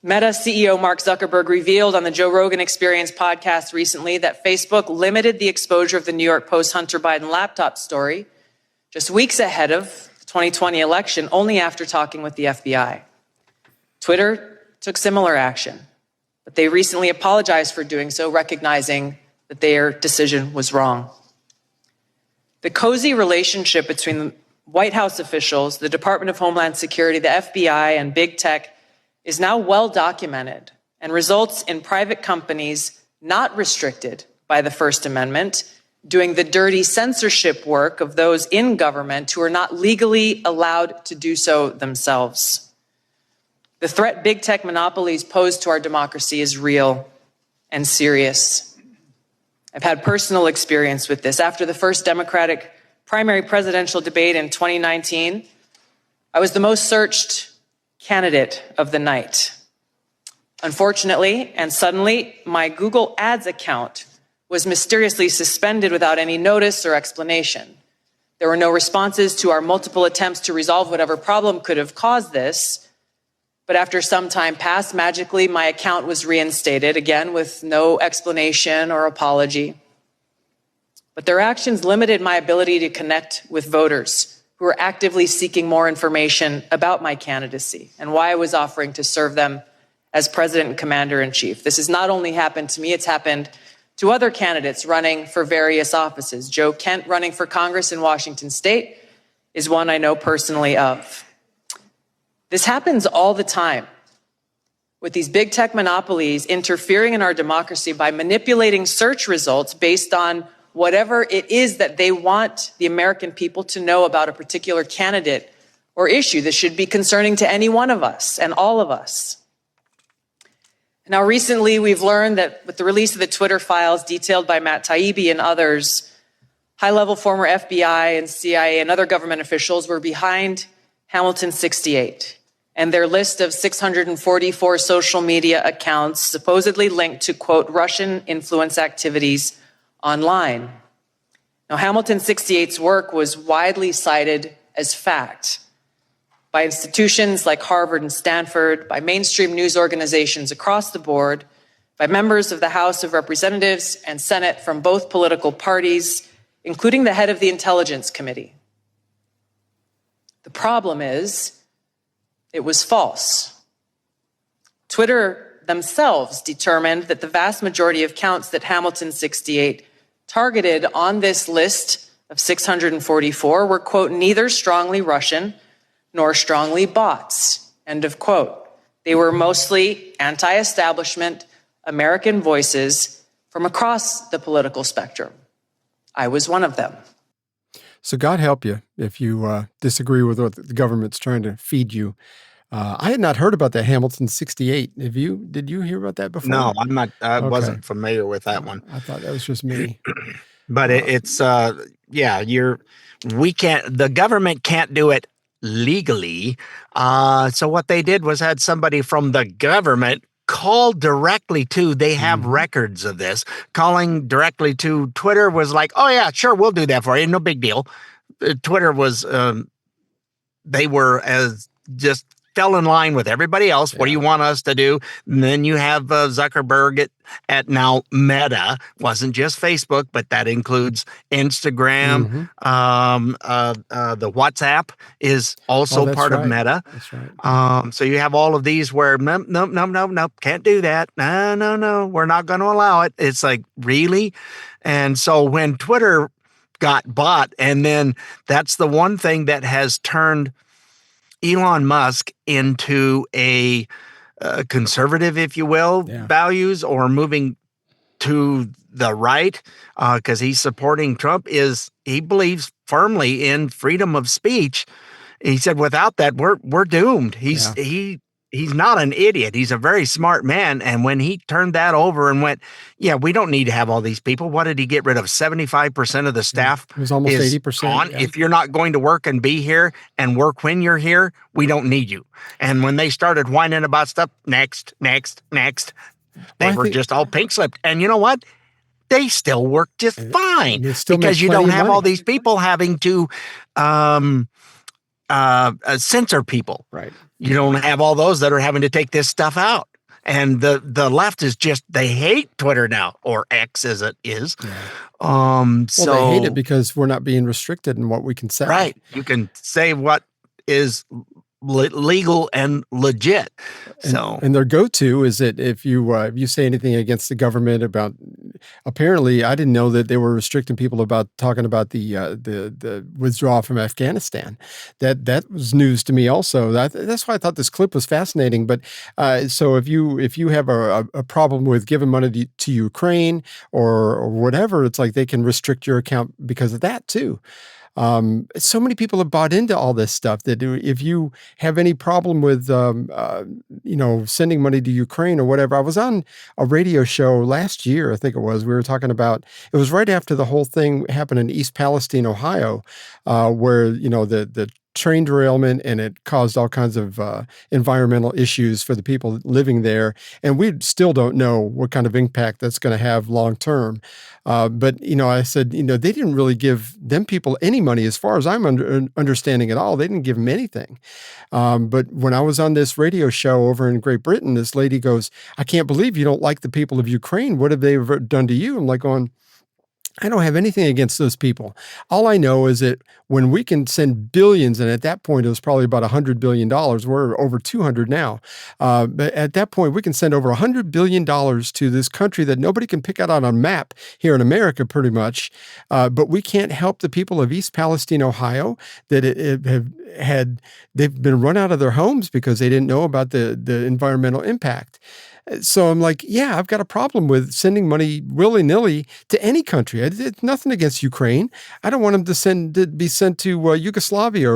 Meta CEO Mark Zuckerberg revealed on the Joe Rogan Experience podcast recently that Facebook limited the exposure of the New York Post Hunter Biden laptop story just weeks ahead of the 2020 election, only after talking with the FBI. Twitter took similar action, but they recently apologized for doing so, recognizing that their decision was wrong. The cozy relationship between White House officials, the Department of Homeland Security, the FBI, and big tech is now well documented and results in private companies not restricted by the First Amendment doing the dirty censorship work of those in government who are not legally allowed to do so themselves. The threat big tech monopolies pose to our democracy is real and serious. I've had personal experience with this. After the first Democratic primary presidential debate in 2019, I was the most searched candidate of the night. Unfortunately, and suddenly, my Google Ads account was mysteriously suspended without any notice or explanation. There were no responses to our multiple attempts to resolve whatever problem could have caused this. But after some time passed, magically, my account was reinstated, again, with no explanation or apology. But their actions limited my ability to connect with voters who were actively seeking more information about my candidacy and why I was offering to serve them as President and Commander-in-Chief. This has not only happened to me, it's happened to other candidates running for various offices. Joe Kent, running for Congress in Washington State, is one I know personally of. This happens all the time, with these big tech monopolies interfering in our democracy by manipulating search results based on whatever it is that they want the American people to know about a particular candidate or issue that should be concerning to any one of us and all of us. Now, recently, we've learned that with the release of the Twitter files detailed by Matt Taibbi and others, high-level former FBI and CIA and other government officials were behind Hamilton 68 and their list of 644 social media accounts supposedly linked to, quote, Russian influence activities online. Now, Hamilton 68's work was widely cited as fact by institutions like Harvard and Stanford, by mainstream news organizations across the board, by members of the House of Representatives and Senate from both political parties, including the head of the Intelligence Committee. The problem is, it was false. Twitter themselves determined that the vast majority of accounts that Hamilton 68 targeted on this list of 644 were, quote, neither strongly Russian nor strongly bots, end of quote. They were mostly anti-establishment American voices from across the political spectrum. I was one of them. So God help you if you disagree with what the government's trying to feed you. I had not heard about that Hamilton 68. Did you hear about that before? No, I'm not. I wasn't familiar with that one. I thought that was just me. But the government can't do it legally. So what they did was had somebody from the government call directly to, they have records of this, calling directly to Twitter was like, oh yeah, sure, we'll do that for you. No big deal. Twitter was, they were as just fell in line with everybody else. What do you want us to do? And then you have Zuckerberg at now Meta, wasn't just Facebook, but that includes Instagram. The WhatsApp is also part of Meta. That's right. So you have all of these where nope, can't do that. No, we're not going to allow it. It's like, really? And so when Twitter got bought, and then that's the one thing that has turned Elon Musk into a conservative, if you will, values, or moving to the right, because he's supporting Trump, is he believes firmly in freedom of speech. He said, without that, we're doomed. He's not an idiot. He's a very smart man. And when he turned that over and went, yeah, we don't need to have all these people. What did he get rid of? 75% of the staff. It was almost 80%. If you're not going to work and be here and work when you're here, we don't need you. And when they started whining about stuff, next, they were just all pink slipped. And you know what? They still work just fine because you don't have all these people having to censor people. Right. You don't have all those that are having to take this stuff out. And the left is just, they hate Twitter now, or X as it is. Yeah. So they hate it because we're not being restricted in what we can say. Right. You can say what is legal and legit. And their go-to is that if you say anything against the government about apparently, I didn't know that they were restricting people about talking about the withdrawal from Afghanistan. That was news to me also. That's why I thought this clip was fascinating. But so if you have a problem with giving money to Ukraine or whatever, it's like they can restrict your account because of that too. So many people have bought into all this stuff that if you have any problem with, sending money to Ukraine or whatever. I was on a radio show last year, I think it was. We were talking about, it was right after the whole thing happened in East Palestine, Ohio, where, the train derailment, and it caused all kinds of environmental issues for the people living there. And we still don't know what kind of impact that's going to have long term. But I said, they didn't really give them people any money as far as I'm understanding at all. They didn't give them anything. But when I was on this radio show over in Great Britain, this lady goes, "I can't believe you don't like the people of Ukraine. What have they ever done to you?" I'm like going, I don't have anything against those people. All I know is that when we can send billions, and at that point it was probably about $100 billion, we're over 200 now. But at that point, we can send over $100 billion to this country that nobody can pick out on a map here in America, pretty much. But we can't help the people of East Palestine, Ohio, that they've been run out of their homes because they didn't know about the environmental impact. So I'm like, yeah, I've got a problem with sending money willy-nilly to any country. It's nothing against Ukraine. I don't want them to be sent to Yugoslavia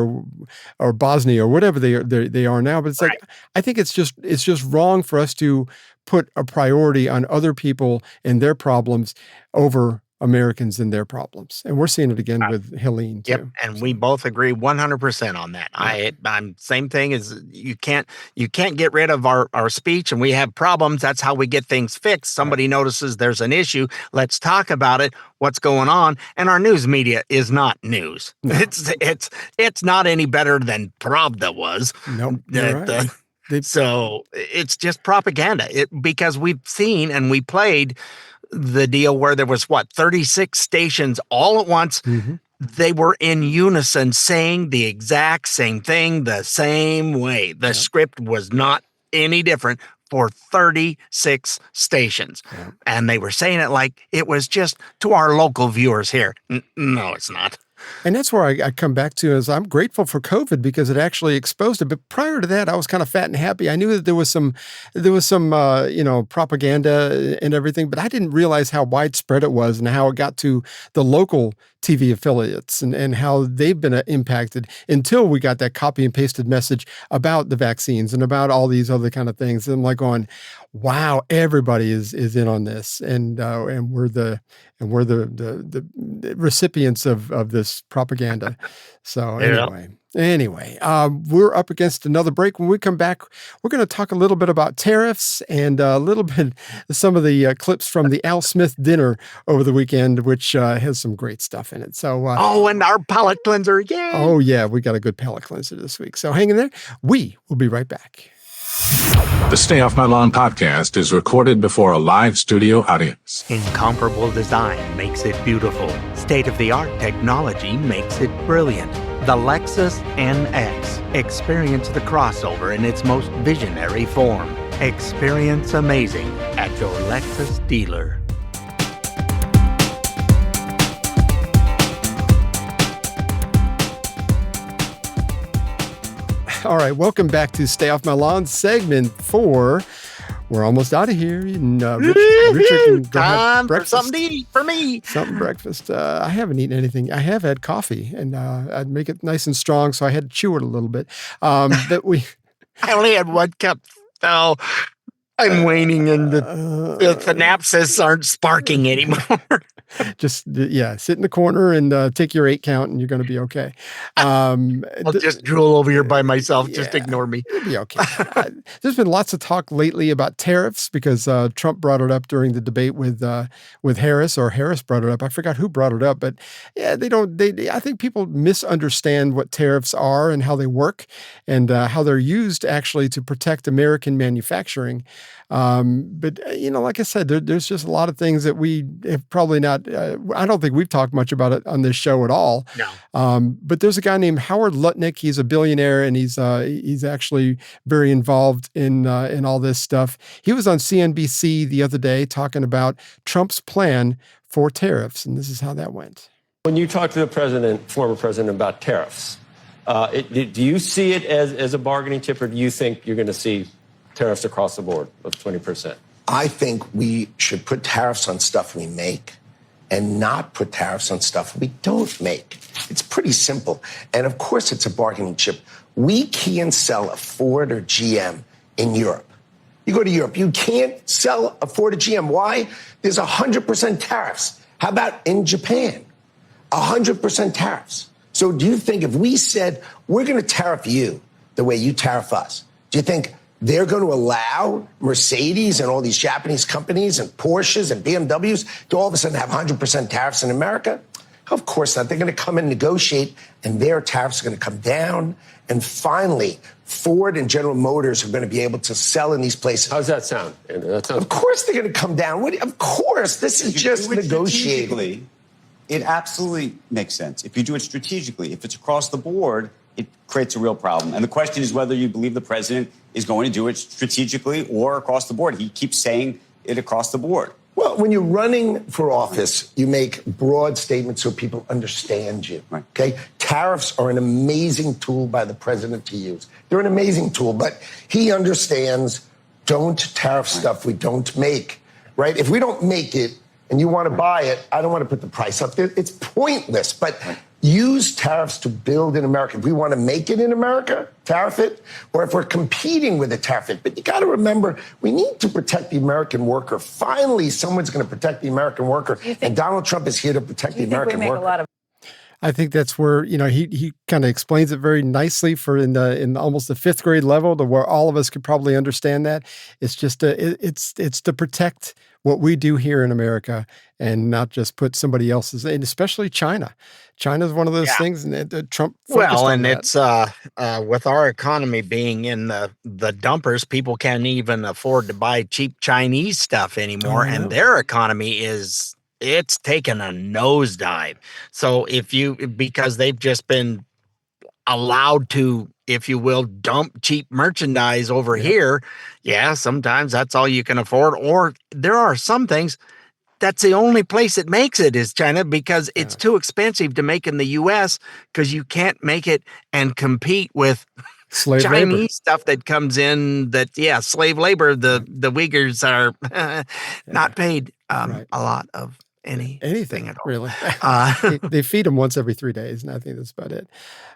or Bosnia or whatever they are now. But it's like, I think it's just wrong for us to put a priority on other people and their problems over Americans and their problems. And we're seeing it again with Helene too. Yep, and we both agree 100% on that. Yeah. I'm same thing as you can't get rid of our speech, and we have problems. That's how we get things fixed. Somebody notices there's an issue. Let's talk about it. What's going on? And our news media is not news. No. It's not any better than Pravda was. Nope. Right. So it's just propaganda. Because we've seen and we played the deal where there was 36 stations all at once. Mm-hmm. They were in unison saying the exact same thing the same way. The script was not any different for 36 stations. Yeah. And they were saying it like it was just to our local viewers here. No, it's not. And that's where I come back to is I'm grateful for COVID because it actually exposed it. But prior to that, I was kind of fat and happy. I knew that there was some propaganda and everything, but I didn't realize how widespread it was and how it got to the local TV affiliates and how they've been impacted until we got that copy and pasted message about the vaccines and about all these other kind of things. And I'm like going, wow, everybody is in on this, and we're the recipients of this propaganda. So anyway, we're up against another break. When we come back, we're going to talk a little bit about tariffs and a little bit some of the clips from the Al Smith dinner over the weekend, which has some great stuff in it. So and our palate cleanser, yay! Oh yeah, we got a good palate cleanser this week. So hang in there. We will be right back. The Stay Off My Lawn podcast is recorded before a live studio audience. Incomparable design makes it beautiful. State-of-the-art technology makes it brilliant. The Lexus NX. Experience the crossover in its most visionary form. Experience amazing at your Lexus dealer. All right, welcome back to Stay Off My Lawn, segment 4. We're almost out of here. And, Richard can go have breakfast. For something to eat for me. Something breakfast. I haven't eaten anything. I have had coffee, and I'd make it nice and strong, so I had to chew it a little bit. But I only had 1 cup, so I'm waning, and the synapses aren't sparking anymore. Just, sit in the corner and take your 8 count, and you're going to be okay. I'll just drool over here by myself. Just ignore me. You'll be okay. There's been lots of talk lately about tariffs because Trump brought it up during the debate with Harris, or Harris brought it up. I forgot who brought it up, but yeah, I think people misunderstand what tariffs are and how they work and how they're used actually to protect American manufacturing. But like I said, there's just a lot of things that we have probably not that I don't think we've talked much about it on this show at all. No. But there's a guy named Howard Lutnick. He's a billionaire, and he's actually very involved in all this stuff. He was on CNBC the other day talking about Trump's plan for tariffs, and this is how that went. When you talk to the former president, about tariffs, do you see it as a bargaining chip, or do you think you're going to see tariffs across the board of 20%? I think we should put tariffs on stuff we make and not put tariffs on stuff we don't make. It's pretty simple. And of course, it's a bargaining chip. We can't sell a Ford or GM in Europe. You go to Europe, you can't sell a Ford or GM. Why? There's 100% tariffs. How about in Japan? 100% tariffs. So do you think if we said, we're going to tariff you the way you tariff us, do you think they're going to allow Mercedes and all these Japanese companies and Porsches and BMWs to all of a sudden have 100% tariffs in America? Of course not. They're going to come and negotiate, and their tariffs are going to come down. And finally, Ford and General Motors are going to be able to sell in these places. How does that sound? Of course they're going to come down. Of course. This is just negotiating. It absolutely makes sense. If you do it strategically, if it's across the board, it creates a real problem. And the question is whether you believe the president is going to do it strategically or across the board. He keeps saying it across the board. Well, when you're running for office, you make broad statements so people understand you. Right. Okay? Tariffs are an amazing tool by the president to use. They're an amazing tool, but he understands, don't tariff stuff we don't make. Right? If we don't make it, and you want to buy it, I don't want to put the price up there. It's pointless, but use tariffs to build in America. If we want to make it in America, tariff it, or if we're competing with it, tariff it. But you got to remember, we need to protect the American worker. Finally, someone's going to protect the American worker, and Donald Trump is here to protect the American worker. I think that's where, he kind of explains it very nicely for in almost the fifth grade level, to where all of us could probably understand that. It's just it's to protect what we do here in America and not just put somebody else's, and especially China. China's one of those things, and Trump focused on that. It's with our economy being in the dumpers, people can't even afford to buy cheap Chinese stuff anymore, and their economy it's taken a nosedive. So because they've just been allowed to, if you will, dump cheap merchandise over here, sometimes that's all you can afford. Or there are some things that's the only place it makes it is China, because it's too expensive to make in the U.S. because you can't make it and compete with slave Chinese labor stuff that comes in. Slave labor. The Uyghurs are not paid a lot of anything at all. Really. They feed them once every 3 days, and I think that's about it.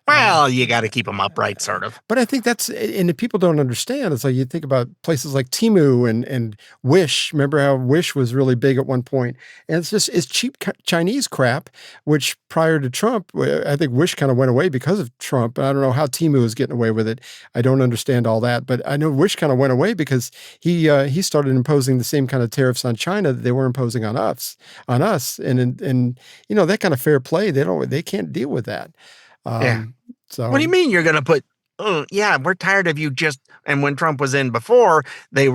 Well, you got to keep them upright, sort of. But I think and if people don't understand, it's like you think about places like Temu and Wish. Remember how Wish was really big at one point? And it's cheap Chinese crap, which prior to Trump, I think Wish kind of went away because of Trump. I don't know how Temu is getting away with it. I don't understand all that, but I know Wish kind of went away because he started imposing the same kind of tariffs on China that they were imposing on us. And that kind of fair play, they can't deal with that. So what do you mean you're going to put? We're tired of you and when Trump was in before, they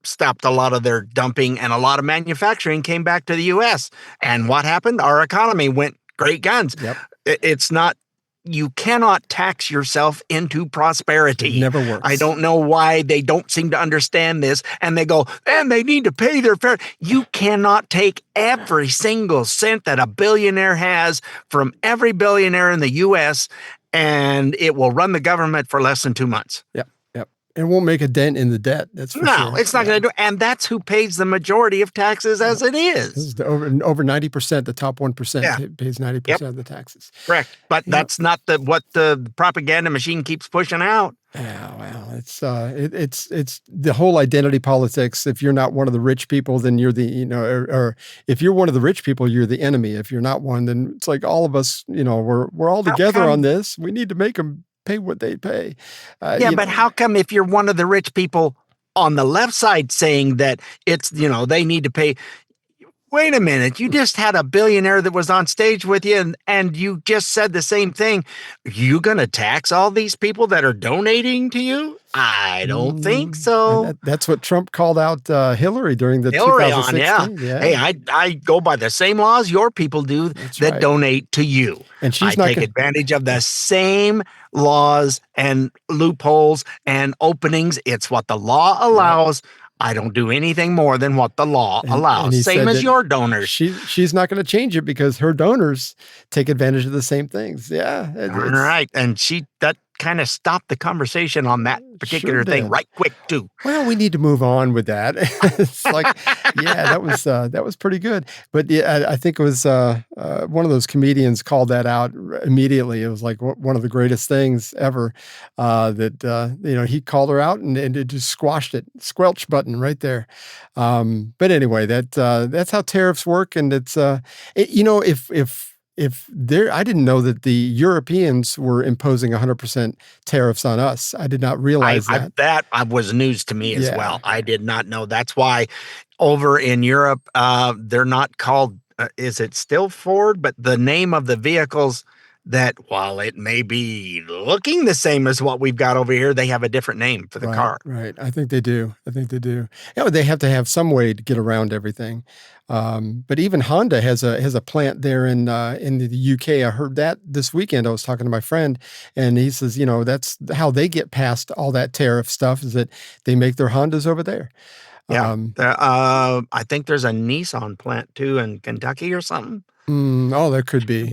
stopped a lot of their dumping, and a lot of manufacturing came back to the U.S. And what happened? Our economy went great guns. Yep. It's not. You cannot tax yourself into prosperity. It never works. I don't know why they don't seem to understand this. And they go, and they need to pay their fair. You cannot take every single cent that a billionaire has from every billionaire in the U.S., and it will run the government for less than 2 months. Yep. It won't make a dent in the debt. That's for sure. No, it's not going to do. And that's who pays the majority of taxes as it is. This is over 90%. The top 1% pays 90% of the taxes. Correct. But that's not what the propaganda machine keeps pushing out. Yeah, well, it's the whole identity politics. If you're not one of the rich people, then you're or if you're one of the rich people, you're the enemy. If you're not one, then it's like all of us, we're all together on this. We need to make them pay what they pay. But how come if you're one of the rich people on the left side saying that it's, they need to pay? Wait a minute. You just had a billionaire that was on stage with you and you just said the same thing. You going to tax all these people that are donating to you? I don't think so. That's what Trump called out Hillary during the Hillary on, 2016. yeah. Hey, I go by the same laws your people do that donate to you. And she's I not take advantage of the same laws and loopholes and openings. It's what the law allows. I don't do anything more than what the law allows. And he Same said as that your donors. She's not going to change it because her donors take advantage of the same things. Yeah. All right. And that kind of stopped the conversation on that particular thing right quick too. Well, we need to move on with that. It's like, yeah, that was pretty good. But yeah, I think it was one of those comedians called that out immediately. It was like one of the greatest things ever. He called her out and it just squashed it, squelch button right there. But anyway, that's how tariffs work, and it's if there, I didn't know that the Europeans were imposing 100% tariffs on us. I did not realize that. That was news to me as well. I did not know. That's why over in Europe, they're not called, is it still Ford? But the name of the vehicles that, while it may be looking the same as what we've got over here, they have a different name for the car. Right. I think they do. Yeah, they have to have some way to get around everything. But even Honda has a plant there in the UK. I heard that this weekend. I was talking to my friend, and he says, that's how they get past all that tariff stuff, is that they make their Hondas over there. Yeah. I think there's a Nissan plant too in Kentucky or something. There could be.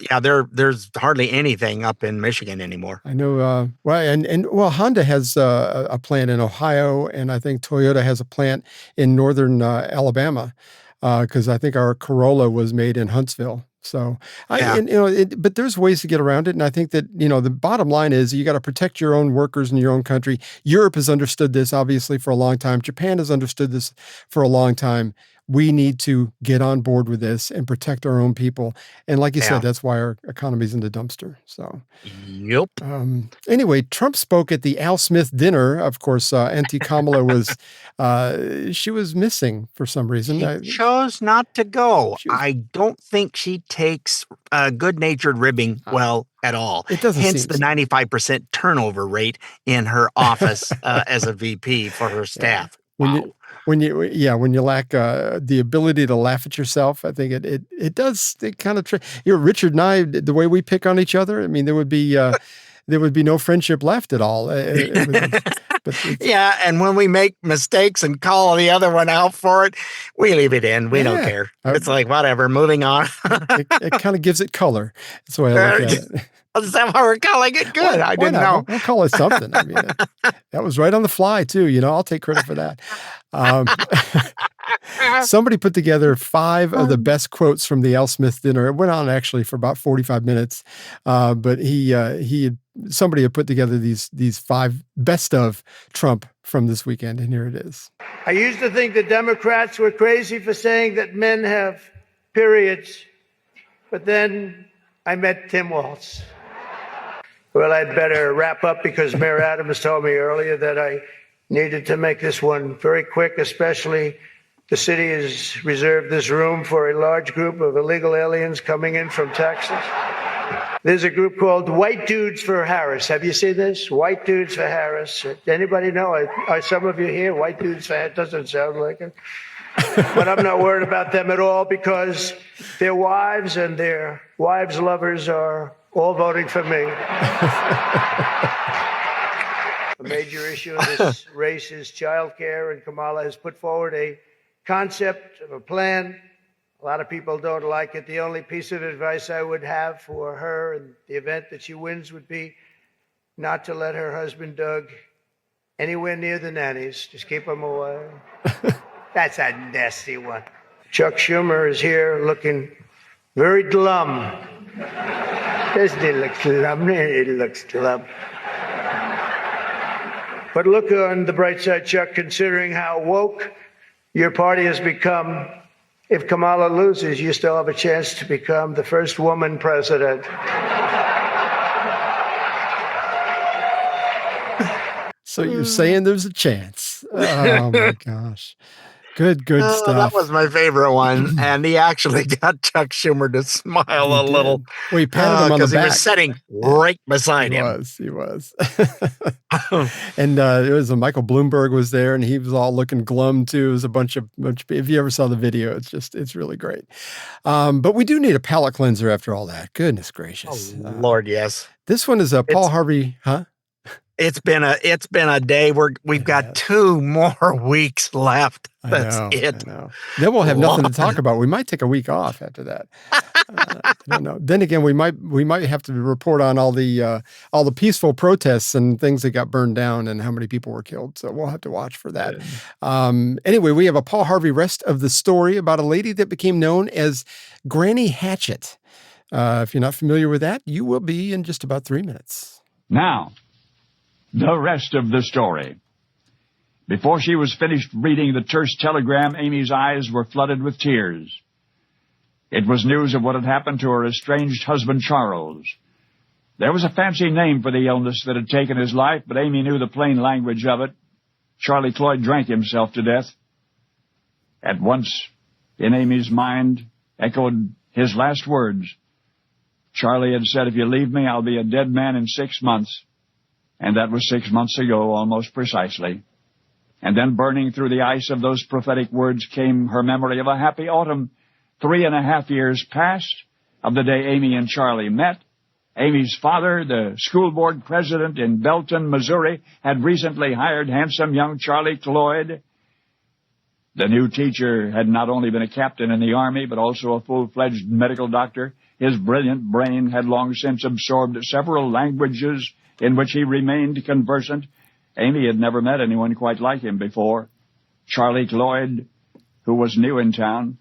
Yeah, there's hardly anything up in Michigan anymore. I know. Honda has a plant in Ohio, and I think Toyota has a plant in northern Alabama, because I think our Corolla was made in Huntsville. So, but there's ways to get around it, and I think that the bottom line is you got to protect your own workers in your own country. Europe has understood this obviously for a long time. Japan has understood this for a long time. We need to get on board with this and protect our own people. And like you said, that's why our economy's in the dumpster. So, yep. Anyway, Trump spoke at the Al Smith dinner. Of course, Auntie Kamala was missing for some reason. She chose not to go. I don't think she takes good-natured ribbing well at all. It doesn't. Hence the 95% turnover rate in her office as a VP for her staff. When you lack the ability to laugh at yourself, I think it does. It kind of Richard and I, the way we pick on each other. I mean, there would be no friendship left at all. Yeah, and when we make mistakes and call the other one out for it, we leave it in. We don't care. It's like whatever. Moving on. it kind of gives it color. That's the way I look at it. Is that why we're calling it good? I didn't know. We'll call it something. I mean, that was right on the fly too. I'll take credit for that. Somebody put together 5 of the best quotes from the Al Smith dinner. It went on actually for about 45 minutes. But somebody had put together these 5 best of Trump from this weekend, and here it is. I used to think the Democrats were crazy for saying that men have periods, but then I met Tim Walz. Well, I'd better wrap up because Mayor Adams told me earlier that I needed to make this one very quick, especially the city has reserved this room for a large group of illegal aliens coming in from Texas. There's a group called White Dudes for Harris. Have you seen this? White Dudes for Harris. Anybody know? Are some of you here? White Dudes for Harris? Doesn't sound like it. But I'm not worried about them at all because their wives and their wives' lovers are all voting for me. A major issue in this race is child care, and Kamala has put forward a concept of a plan. A lot of people don't like it. The only piece of advice I would have for her in the event that she wins would be not to let her husband, Doug, anywhere near the nannies. Just keep them away. That's a nasty one. Chuck Schumer is here looking very glum. Doesn't he look glum? He looks glum. But look on the bright side, Chuck, considering how woke your party has become. If Kamala loses, you still have a chance to become the first woman president. So you're saying there's a chance. Oh, my gosh. Good stuff. That was my favorite one. And he actually got Chuck Schumer to smile a little. Well, he patted him on the back. Because he was sitting right beside him. He was. And it was Michael Bloomberg was there, and he was all looking glum too. It was a bunch of if you ever saw the video, it's really great. But we do need a palate cleanser after all that. Goodness gracious. Oh, Lord, yes. This one is Paul Harvey, huh? It's been a day. We've got 2 more weeks left. That's it. I know. Then we'll have nothing to talk about. We might take a week off after that. I don't know. Then again, we might have to report on all the peaceful protests and things that got burned down and how many people were killed. So we'll have to watch for that. Anyway, we have a Paul Harvey rest of the story about a lady that became known as Granny Hatchet. If you're not familiar with that, you will be in just about 3 minutes. Now, the rest of the story. Before she was finished reading the terse telegram, Amy's eyes were flooded with tears. It was news of what had happened to her estranged husband, Charles. There was a fancy name for the illness that had taken his life, but Amy knew the plain language of it. Charlie Cloyd drank himself to death. At once, in Amy's mind, echoed his last words. Charlie had said, "If you leave me, I'll be a dead man in 6 months." And that was 6 months ago, almost precisely. And then burning through the ice of those prophetic words came her memory of a happy autumn, 3.5 years past, of the day Amy and Charlie met. Amy's father, the school board president in Belton, Missouri, had recently hired handsome young Charlie Cloyd. The new teacher had not only been a captain in the Army, but also a full-fledged medical doctor. His brilliant brain had long since absorbed several languages in which he remained conversant. Amy had never met anyone quite like him before. Charlie Cloyd, who was new in town,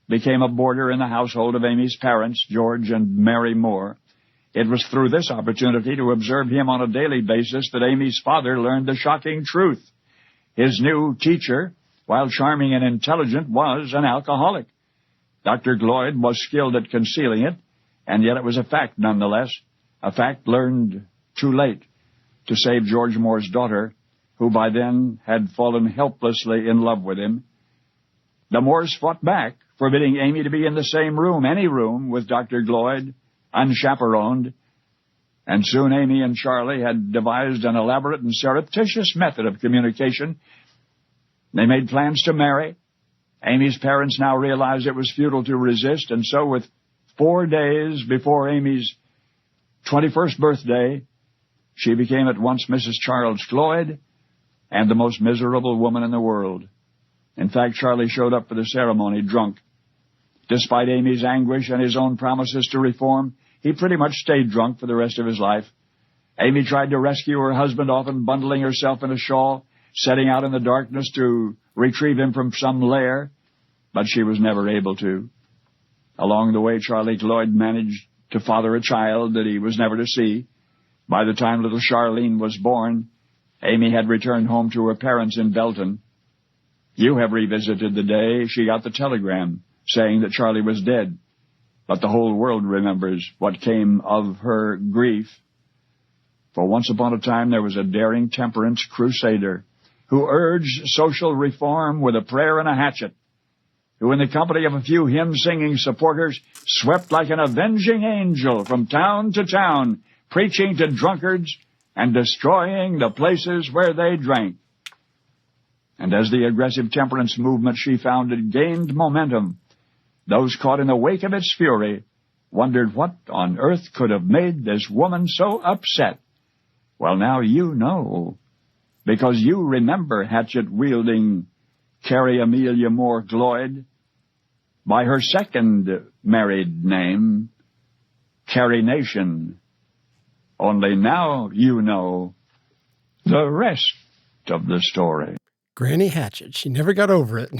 became a boarder in the household of Amy's parents, George and Mary Moore. It was through this opportunity to observe him on a daily basis that Amy's father learned the shocking truth. His new teacher, while charming and intelligent, was an alcoholic. Dr. Cloyd was skilled at concealing it, and yet it was a fact nonetheless, a fact learned too late to save George Moore's daughter, who by then had fallen helplessly in love with him. The Moores fought back, forbidding Amy to be in the same room, any room, with Dr. Cloyd, unchaperoned. And soon Amy and Charlie had devised an elaborate and surreptitious method of communication. They made plans to marry. Amy's parents now realized it was futile to resist, and so with 4 days before Amy's 21st birthday, she became at once Mrs. Charles Cloyd and the most miserable woman in the world. In fact, Charlie showed up for the ceremony drunk. Despite Amy's anguish and his own promises to reform, he pretty much stayed drunk for the rest of his life. Amy tried to rescue her husband, often bundling herself in a shawl, setting out in the darkness to retrieve him from some lair, but she was never able to. Along the way, Charlie Cloyd managed to father a child that he was never to see. By the time little Charlene was born, Amy had returned home to her parents in Belton. You have revisited the day she got the telegram saying that Charlie was dead, but the whole world remembers what came of her grief. For once upon a time there was a daring temperance crusader who urged social reform with a prayer and a hatchet, who in the company of a few hymn-singing supporters swept like an avenging angel from town to town, preaching to drunkards and destroying the places where they drank. And as the aggressive temperance movement she founded gained momentum, those caught in the wake of its fury wondered what on earth could have made this woman so upset. Well, now you know, because you remember hatchet-wielding Carrie Amelia Moore Cloyd by her second married name, Carrie Nation. Only now you know the rest of the story. Granny Hatchet. She never got over it.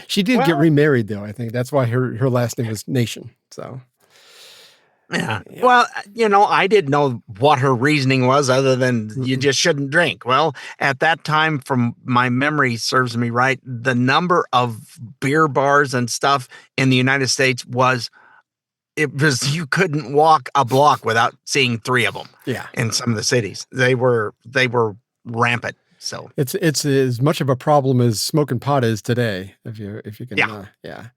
She did get remarried, though. I think that's why her last name was Nation. So, yeah. Well, I didn't know what her reasoning was other than you just shouldn't drink. Well, at that time, from my memory serves me right, the number of beer bars and stuff in the United States was you couldn't walk a block without seeing 3 of them. Yeah. In some of the cities, they were rampant. So it's as much of a problem as smoking pot is today. If you can, yeah.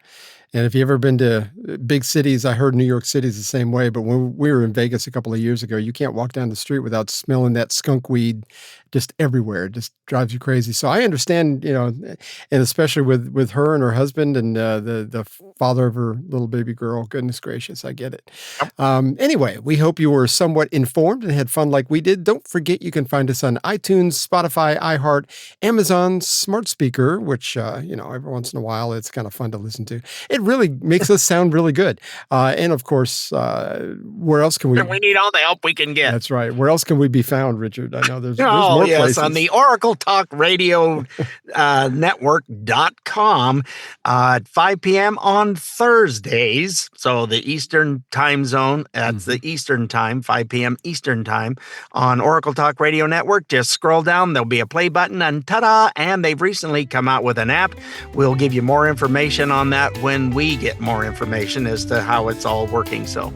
And if you've ever been to big cities, I heard New York City is the same way. But when we were in Vegas a couple of years ago, you can't walk down the street without smelling that skunk weed just everywhere. It just drives you crazy. So I understand, and especially with her and her husband and the father of her little baby girl. Goodness gracious, I get it. Anyway, we hope you were somewhat informed and had fun like we did. Don't forget you can find us on iTunes, Spotify, iHeart, Amazon Smart Speaker, which, every once in a while it's kind of fun to listen to. It really makes us sound really good. And of course, where else can we? We need all the help we can get. That's right. Where else can we be found, Richard? I know there's more places. On the Oracle Talk Radio Network.com at 5 p.m. on Thursdays. So the Eastern time zone, that's the Eastern time, 5 p.m. Eastern time on Oracle Talk Radio Network. Just scroll down. There'll be a play button and ta-da. And they've recently come out with an app. We'll give you more information on that when we get more information as to how it's all working. So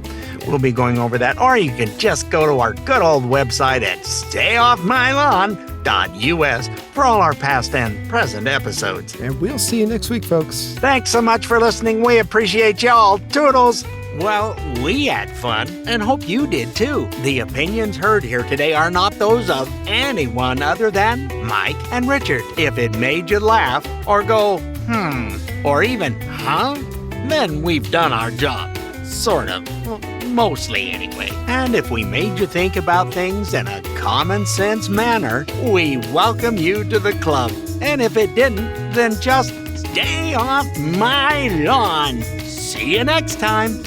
we'll be going over that. Or you can just go to our good old website at stayoffmylawn.us for all our past and present episodes. And we'll see you next week, folks. Thanks so much for listening. We appreciate y'all. Toodles. Well, we had fun and hope you did too. The opinions heard here today are not those of anyone other than Mike and Richard. If it made you laugh or go, or even, then we've done our job. Sort of. Mostly anyway. And if we made you think about things in a common sense manner, we welcome you to the club. And if it didn't, then just stay off my lawn. See you next time.